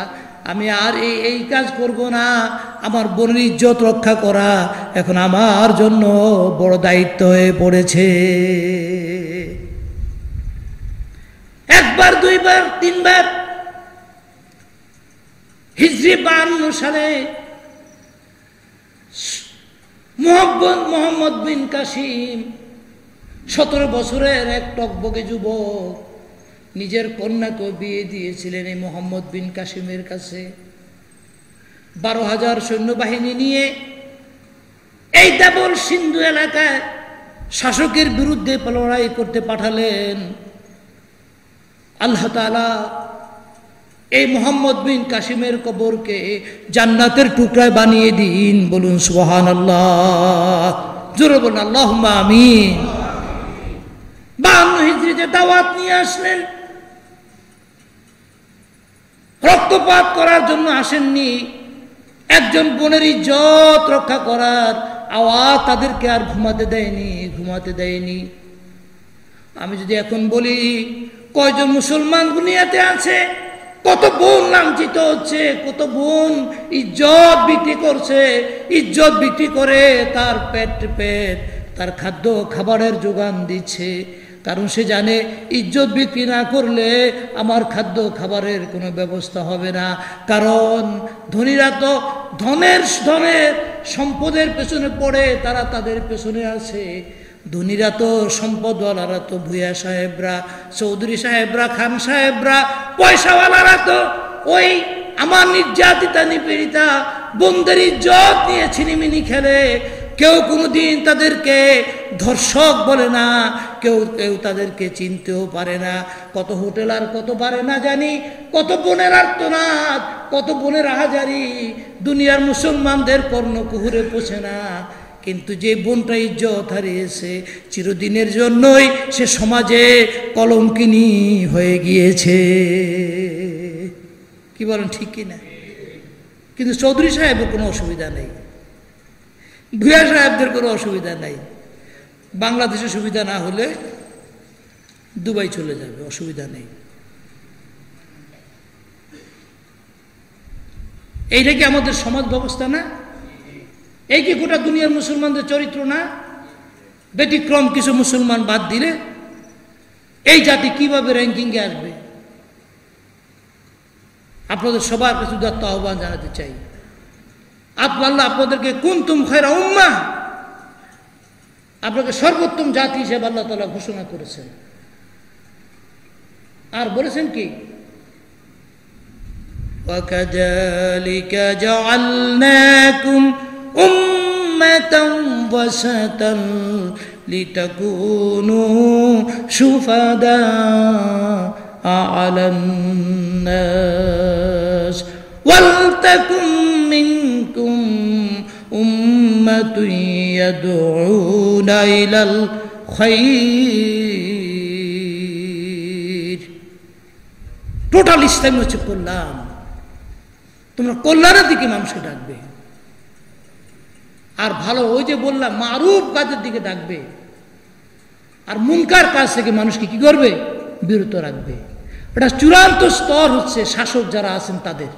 আমি আর এই কাজ করব না। আমার বোনের ইজ্জত রক্ষা করা এখন আমার জন্য বড় দায়িত্ব হয়ে পড়েছে। 1 বার 2 বার 3 বার হিজরি 52 সালে মোহাম্মদ বিন কাসিম 17 বছরের এক টকবকে যুবক নিজের কন্যাকে বিয়ে দিয়েছিলেন এই মোহাম্মদ বিন কাসিমের কাছে। 12,000 সৈন্যবাহিনী নিয়ে এই দেবল সিন্ধু এলাকায় শাসকের বিরুদ্ধে লড়াই করতে পাঠালেন। আল্লাহ তাআলা এই মোহাম্মদ বিন কাসিমের কবরকে জান্নাতের টুকরায় বানিয়ে দিন, বলুন সুবহানাল্লাহ, জোরে বলুন আল্লাহুম্মা আমিন। 52 হিজরিতে দাওয়াত নিয়ে আসলেন। রক্তপাত করার জন্য আসেননি, একজন বোনের ইজ্জত রক্ষা করার আওয়াজ তাদেরকে আর ঘুমাতে দেয়নি। আমি যদি এখন বলি কয়জন মুসলমান দুনিয়াতে আছে, কত বোন লাঞ্ছিত হচ্ছে, কত বোন ইজ্জত বিক্রি করছে, ইজ্জত বিক্রি করে তার পেট তার খাদ্য খাবারের যোগান দিচ্ছে, কারণ সে জানে ইজ্জত বিক্রি না করলে আমার খাদ্য খাবারের কোনো ব্যবস্থা হবে না। কারণ ধনীরা তো ধনের সম্পদের পেছনে পড়ে, তারা তাদের পেছনে আছে। ধনীরা তো সম্পদওয়ালারা তো ভূয়া সাহেবরা, চৌধুরী সাহেবরা, খান সাহেবরা, পয়সাওয়ালারা তো ওই আমার নির্যাতিতা নিপীড়িতা বোনদের ইজ্জত নিয়ে ছিনিমিনি খেলে। কেউ কোনোদিন তাদেরকে ধর্ষক বলে না, কেউ তাদেরকে চিনতেও পারে না। কত হোটেল আর কত পারে না জানি, কত বোনের আর্তনাদ, কত বোনের আহাজারি, দুনিয়ার মুসলমানদের কর্ণকুহুরে পৌঁছে না। কিন্তু যে বোনটা ইজ্জত হারিয়েছে, চিরদিনের জন্যই সে সমাজে কলঙ্কিনী হয়ে গিয়েছে। কি বলেন, ঠিক কিনা? কিন্তু চৌধুরী সাহেবের কোনো অসুবিধা নেই, ভূয়া সাহেবদের কোনো অসুবিধা নাই। বাংলাদেশে সুবিধা না হলে দুবাই চলে যাবে, অসুবিধা নেই। এইটা কি আমাদের সমাজ ব্যবস্থা না? এই কি গোটা দুনিয়ার মুসলমানদের চরিত্র না? ব্যতিক্রম কিছু মুসলমান বাদ দিলে এই জাতি কিভাবে র্যাঙ্কিংয়ে আসবে? আপনাদের সবার কাছে উদাত্ত আহ্বান জানাতে চাই, আল্লাহ আপনাদেরকে কুনতুম খায়রা উম্মাহ, আপনাকে সর্বোত্তম জাতি হিসেবে আল্লাহ তাআলা ঘোষণা করেছেন। আর বলেছেন কি, ওয়াকাযালিকা জাআলনাকুম উম্মাতান ওয়াসাতান লিতাকুনু শুহাদা আলান নাস ওয়ালতাকুম মিনকুম উম্মাতুন ইয়াদউনা ইলাল খায়র টোটাল ইসলাম হচ্ছে কল্যাণ। তোমরা কল্যাণের দিকে মানুষকে ডাকবে, আর ভালো ওই যে বললাম মারুফ কাজের দিকে ডাকবে, আর মুনকার কাজ থেকে মানুষকে কি করবে? বিরত রাখবে। এটা চূড়ান্ত স্তর হচ্ছে শাসক যারা আছেন তাদের।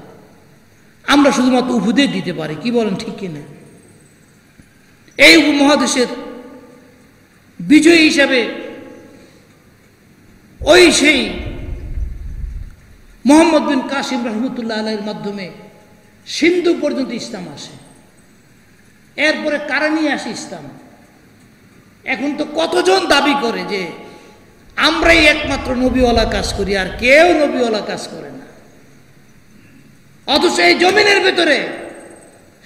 আমরা শুধুমাত্র উপদেশ দিতে পারি, কি বলেন ঠিক কিনা? এই উপমহাদেশের বিজয়ী হিসাবে ওই সেই মোহাম্মদ বিন কাসিম রহমতুল্লাহ আলাইহির মাধ্যমে সিন্ধু পর্যন্ত ইসলাম আসে। এরপরে কারা নিয়ে আসে ইসলাম? এখন তো কতজন দাবি করে যে আমরাই একমাত্র নবীওয়ালা কাজ করি, আর কেউ নবীওয়ালা কাজ করে না। অথচ এই জমিনের ভেতরে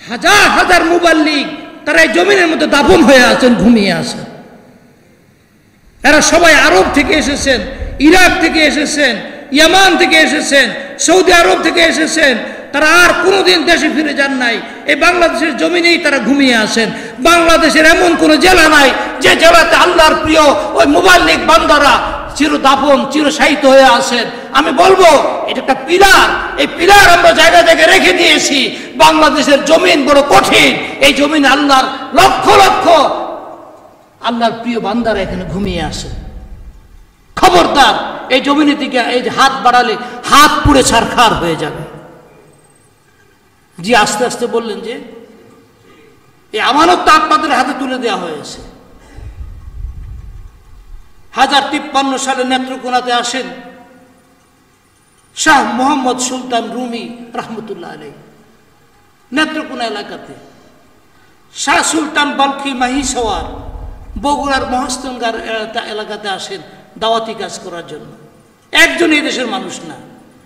হাজার হাজার মুবাল্লিগ তারা এই জমিনের মধ্যে দাফন হয়ে আছেন, ঘুমিয়ে আছেন। এরা সবাই আরব থেকে এসেছেন, ইরাক থেকে এসেছেন, ইয়ামান থেকে এসেছেন, সৌদি আরব থেকে এসেছেন। তারা আর কোনোদিন দেশে ফিরে যান নাই, এই বাংলাদেশের জমিনেই তারা ঘুমিয়ে আছেন। বাংলাদেশের এমন কোন জেলা নাই যে জেলাতে আল্লাহর প্রিয় ওই মুবাল্লিগ বান্দারা চির দাফন চির শায়িত হয়ে আছেন। আমি বলবো এটা একটা পিলার, এই পিলার আমরা জায়গা থেকে রেখে দিয়েছি। বাংলাদেশের জমিন বড় কঠিন, এই জমিনে আল্লাহর লক্ষ লক্ষ আল্লাহর প্রিয় বান্দারা এখানে ঘুমিয়ে আসে। খবরদার এই জমিনের দিকে এই যে হাত বাড়ালে হাত পুড়ে ছারখার হয়ে যাবে। জি আস্তে আস্তে বললেন যে এই আমানত আপনাদের হাতে তুলে দেওয়া হয়েছে। 1053 সালে নেত্রকোনাতে আসেন শাহ মোহাম্মদ সুলতান রুমি রহমতুল্লাহ আলাইহি। নেত্রকোনা এলাকাতে শাহ সুলতান বালখি মাহিসওয়ার বগুড়ার মহস্তঙ্গার এলাকাতে আসেন দাওয়াতি কাজ করার জন্য। একজন এই দেশের মানুষ না,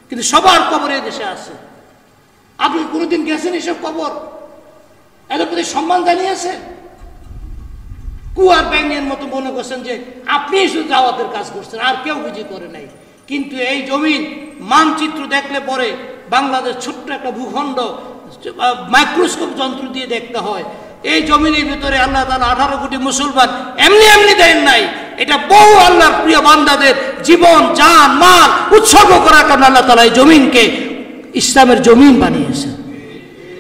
কিন্তু সবার কবর এই দেশে আছে। আপনি কোনোদিন গেছেন এসব কবর? এদের প্রতি সম্মান জানিয়েছেন? কুয়ার ব্যাঙের মতো মনে করছেন যে আপনি শুধু দাওয়াতের কাজ করছেন, আর কেউ বুঝি করে নাই। কিন্তু এই জমিন মানচিত্র দেখলে পরে বাংলাদেশ ছোট্ট একটা ভূখণ্ড মাইক্রোস্কোপ যন্ত্র দিয়ে দেখতে হয়। এই জমিনের ভিতরে আল্লাহ তাআলা 18 কোটি মুসলমান এমনি এমনি দেন নাই। এটা বহু আল্লাহর প্রিয় বান্দাদের জীবন জান মাল উৎসর্গ করার কারণে আল্লাহ তাআলা এই জমিনকে ইসলামের জমিন বানিয়েছেন।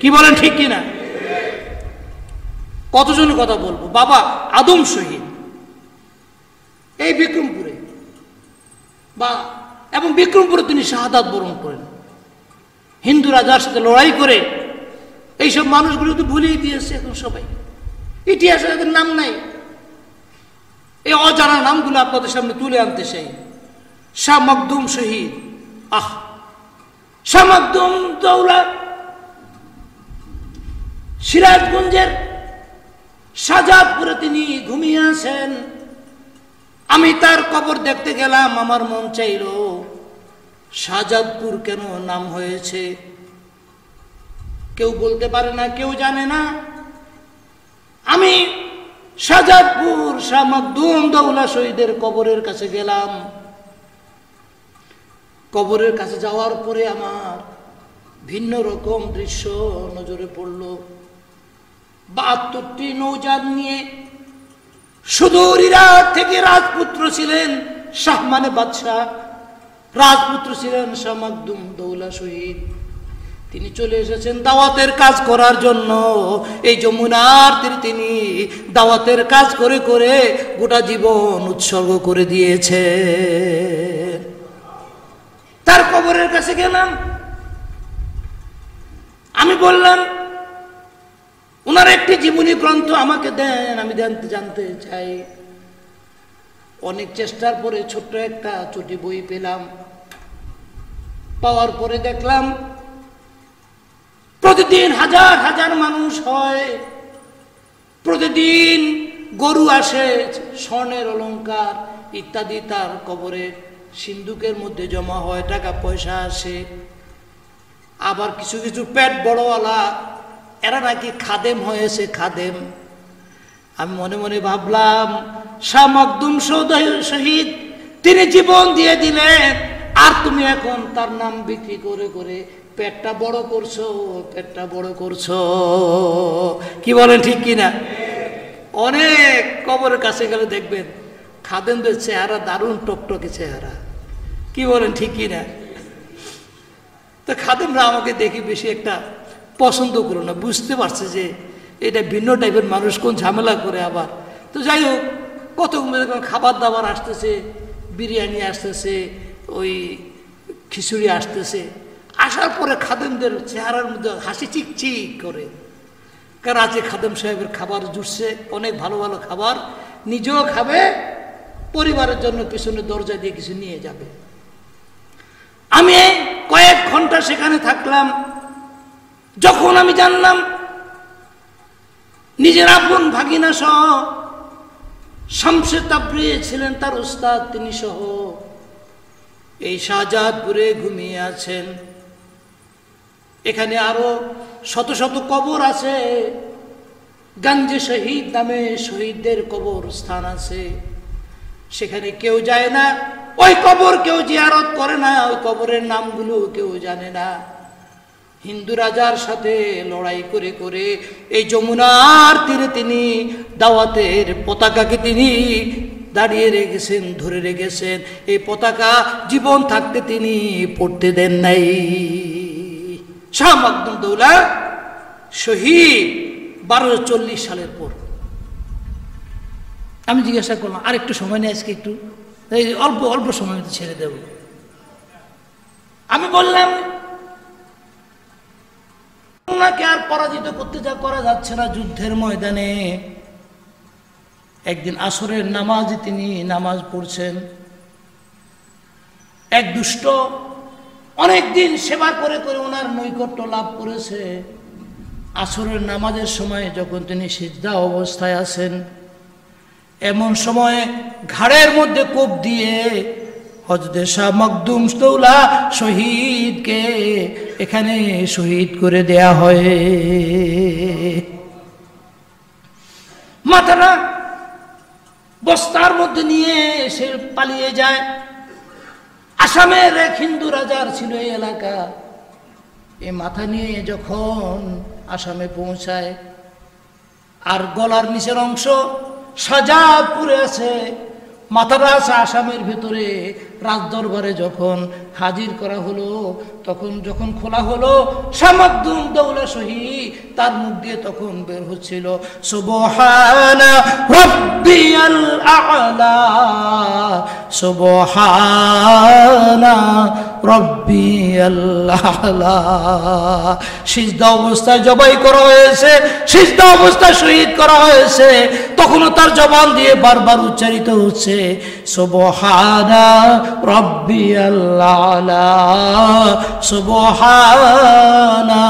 কি বলেন ঠিক কিনা? কতজনের কথা বলবো? বাবা আদম শহীদ এই বিক্রমপুরে, বা এবং বিক্রমপুরে তিনি শাহাদাত বরণ করেন। হিন্দু রাজার সাথে লড়াই করে এইসব মানুষগুলো তো ভুলিয়ে দিয়েছে এখন সবাই, ইতিহাসে তাদের নাম নাই। এই অজানা নামগুলো আপনাদের সামনে তুলে আনতে চাই। শাহ মখদুম শহীদ, শাহ মখদুম দৌলা সিরাজগঞ্জের শাহজাদপুরে তিনি ঘুমিয়ে আছেন। আমি তার কবর দেখতে গেলাম, আমার মন চাইল শাহজাদপুর কেন নাম হয়েছে। কেউ বলতে পারে না, কেউ জানে না। আমি শাহজাদপুর শাহ মখদুম দৌলা শহীদের কবরের কাছে গেলাম। কবরের কাছে যাওয়ার পরে আমার ভিন্ন রকম দৃশ্য নজরে পড়ল। 72টি নৌযান নিয়ে সুদূর ইরাক থেকে রাজপুত্র ছিলেন শাহ মানে বাদশাহ, রাজপুত্র ছিলেন শাহ মখদুম দৌলা শহীদ। তিনি চলে এসেছেন দাওয়াতের কাজ করার জন্য। এই যমুনার তীরে তিনি দাওয়াতের কাজ করে করে গোটা জীবন উৎসর্গ করে দিয়েছে। তার কবরের কাছে গেলাম, আমি বললাম ওনার একটি জীবনী গ্রন্থ আমাকে দেন, আমি জানতে চাই। অনেক চেষ্টার পরে ছোট্ট একটা চটি বই পেলাম। পাওয়ার পরে দেখলাম প্রতিদিন হাজার হাজার মানুষ হয়, প্রতিদিন গরু আসে, স্বর্ণের অলংকার ইত্যাদি তার কবরে সিন্ধুকের মধ্যে জমা হয়, টাকা পয়সা আসে। আবার কিছু কিছু পেট বড়ওয়ালা এরা নাকি খাদেম হয়েছে, খাদেম। আমি মনে মনে ভাবলাম শাহ মখদুম শহীদ তিনি জীবন দিয়ে দিলেন, আর তুমি এখন তার নাম বিক্রি করে করে পেটটা বড় করছো, পেটটা বড় করছো। কি বলেন ঠিক কিনা? অনেক কবরের কাছে গেলে দেখবেন খাদেমদের চেহারা দারুণ টকটকে চেহারা। কি বলেন ঠিক কিনা? তো খাদেমরা আমাকে দেখে বেশি একটা পছন্দ করো না, বুঝতে পারছে যে এটা ভিন্ন টাইপের মানুষ, কোন ঝামেলা করে আবার। তো যাই হোক, কতগুলো খাবার দাবার আসতেছে, বিরিয়ানি আসতেছে, ওই খিচুড়ি আসতেছে। আসার পরে খাদেমদের চেহারার মধ্যে হাসি চিকচিক করে, কারণ আজকে খাদেম সাহেবের খাবার জুটছে, অনেক ভালো ভালো খাবার, নিজেও খাবে, পরিবারের জন্য পিছনে দরজা দিয়ে কিছু নিয়ে যাবে। আমি কয়েক ঘন্টা সেখানে থাকলাম। যখন আমি জানলাম নিজের আপন ভাগিনা সহ শামসে তাবরিজ ছিলেন তার উস্তাদ, তিনি সহ এই শাহজাদপুরে ঘুমিয়ে আছেন। এখানে আরো শত শত কবর আছে, গঞ্জে শহীদ নামে শহীদদের কবর স্থান আছে, সেখানে কেউ যায় না, ওই কবর কেউ জিয়ারত করে না, ওই কবরের নামগুলো কেউ জানে না। হিন্দু রাজার সাথে লড়াই করে করে এই যমুনার তীরে তিনি দাওয়াতের পতাকাকে তিনি দাঁড়িয়ে রেখেছেন, ধরে রেখেছেন। এই পতাকা জীবন থাকতে তিনি পড়তে দেন নাই। শাহ মখদুম দৌলা শহীদ 1240 সালের পর। আমি জিজ্ঞাসা করলাম, আর একটু সময় নেই আজকে, একটু অল্প অল্প সময় ছেড়ে দেব। আমি বললাম ওনাকে আর পরাজিত করতে করা যাচ্ছে না যুদ্ধের ময়দানে। একদিন আসরের নামাজে তিনি নামাজ পড়ছেন, এক দুষ্ট অনেকদিন সেবা করে করে ওনার নৈকট্য লাভ করেছে। আসরের নামাজের সময় যখন তিনি সিজদা অবস্থায় আছেন, এমন সময় ঘাড়ের মধ্যে কোপ দিয়ে হযরত শাহ মখদুম দৌলা শহীদকে এখানে শহীদ করে দেয়া হয়। মাথাটা বস্তার মধ্যে নিয়ে সে পালিয়ে যায়। আসামের এক হিন্দু রাজার ছিল এই এলাকা। এই মাথা নিয়ে যখন আসামে পৌঁছায়, আর গলার নিচের অংশ শাহজাদপুরে আছে, মাথাটা আছে আসামের ভেতরে। রাজদরবারে যখন হাজির করা হলো, তখন যখন খোলা হলো, শাহ মখদুম দৌলা শহীদ তার মুখ দিয়ে তখন বের হচ্ছিল সুবহানা রাব্বিয়াল আ'লা, সুবহানা রাব্বিয়াল আ'লা। সিজদা অবস্থায় জবাই করা হয়েছে, সিজদা অবস্থায় শহীদ করা হয়েছে। তখনও তার জবান দিয়ে বারবার উচ্চারিত হচ্ছে সুবহানা রাব্বিয়াল আ'লা, সুবহানা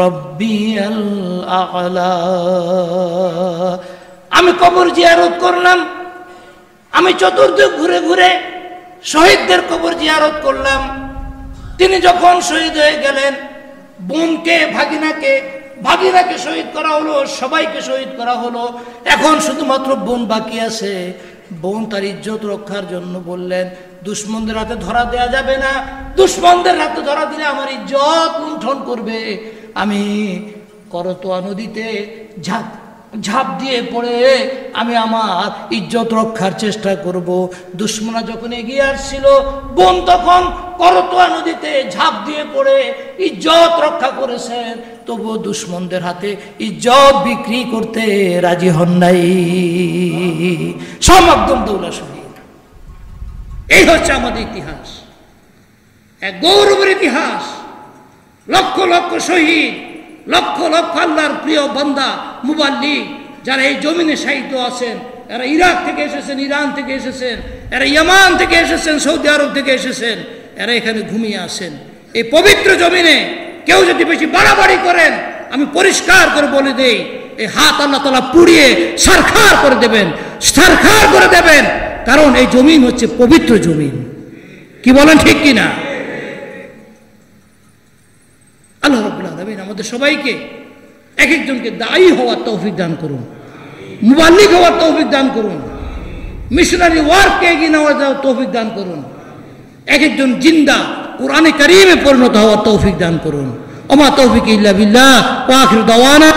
রাব্বিয়াল আ'লা। আমি কবর জিয়ারত করলাম। আমি চতুর্দিক ঘুরে ঘুরে শহীদদের কবর জিয়ারত করলাম। তিনি যখন শহীদ হয়ে গেলেন, বোনকে ভাগিনাকে শহীদ করা হলো, সবাইকে শহীদ করা হলো। এখন শুধুমাত্র বোন বাকি আছে। বোন তার ইজ্জত রক্ষার জন্য বললেন, দুশ্মনদের হাতে ধরা দেয়া যাবে না, দুশ্মনদের হাতে ধরা দিলে আমার ইজ্জত লুণ্ঠন করবে। আমি করতোয়া নদীতে ঝাঁপ দিয়ে পড়ে আমি আমার ইজ্জত রক্ষার চেষ্টা করব। দুশ্মনরা যখন এগিয়ে আসছিল, বোন তখন করতোয়া নদীতে ঝাঁপ দিয়ে পড়ে ইজ্জত রক্ষা করেছেন। তবুও দুশ্মনদের হাতে ইজ্জত বিক্রি করতে রাজি হন নাই। শাহ মখদুম দৌলা শহীদ। এই হচ্ছে আমাদের ইতিহাস, এক গৌরবের ইতিহাস। লক্ষ লক্ষ শহীদ, লক্ষ লক্ষ আল্লাহর প্রিয় বান্দা মুবাল্লিগ যারা এই জমিনে শাহিদ আছেন, এরা ইরাক থেকে এসেছেন, ইরান থেকে এসেছেন, এরা ইয়ামান থেকে এসেছেন, সৌদি আরব থেকে এসেছেন, এরা এখানে ঘুমিয়ে আছেন। এই পবিত্র জমিনে কেউ যদি বেশি বাড়াবাড়ি করেন, আমি পরিষ্কার করে বলে দেই, এই হাত আল্লাহ তাআলা পুড়িয়ে সারখার করে দেবেন, সারখার করে দেবেন। কারণ এই জমিন হচ্ছে পবিত্র জমিন। কি বলেন, ঠিক কিনা? আল্লাহ রাব্বুল আলামিন আমাদের সবাইকে এক একজনকে দায়ী হওয়ার তৌফিক দান করুন, মুবাল্লিগ হওয়ার তৌফিক দান করুন, মিশনারি ওয়ার্ককে এগিয়ে নেওয়ার তৌফিক দান করুন, এক একজন জিন্দা কুরআনে কারীমে পরিণত হওয়ার তৌফিক দান করুন। ওমা তৌফিক ইল্লা বিল্লাহ ওয়া আখিরু দাওয়ানা।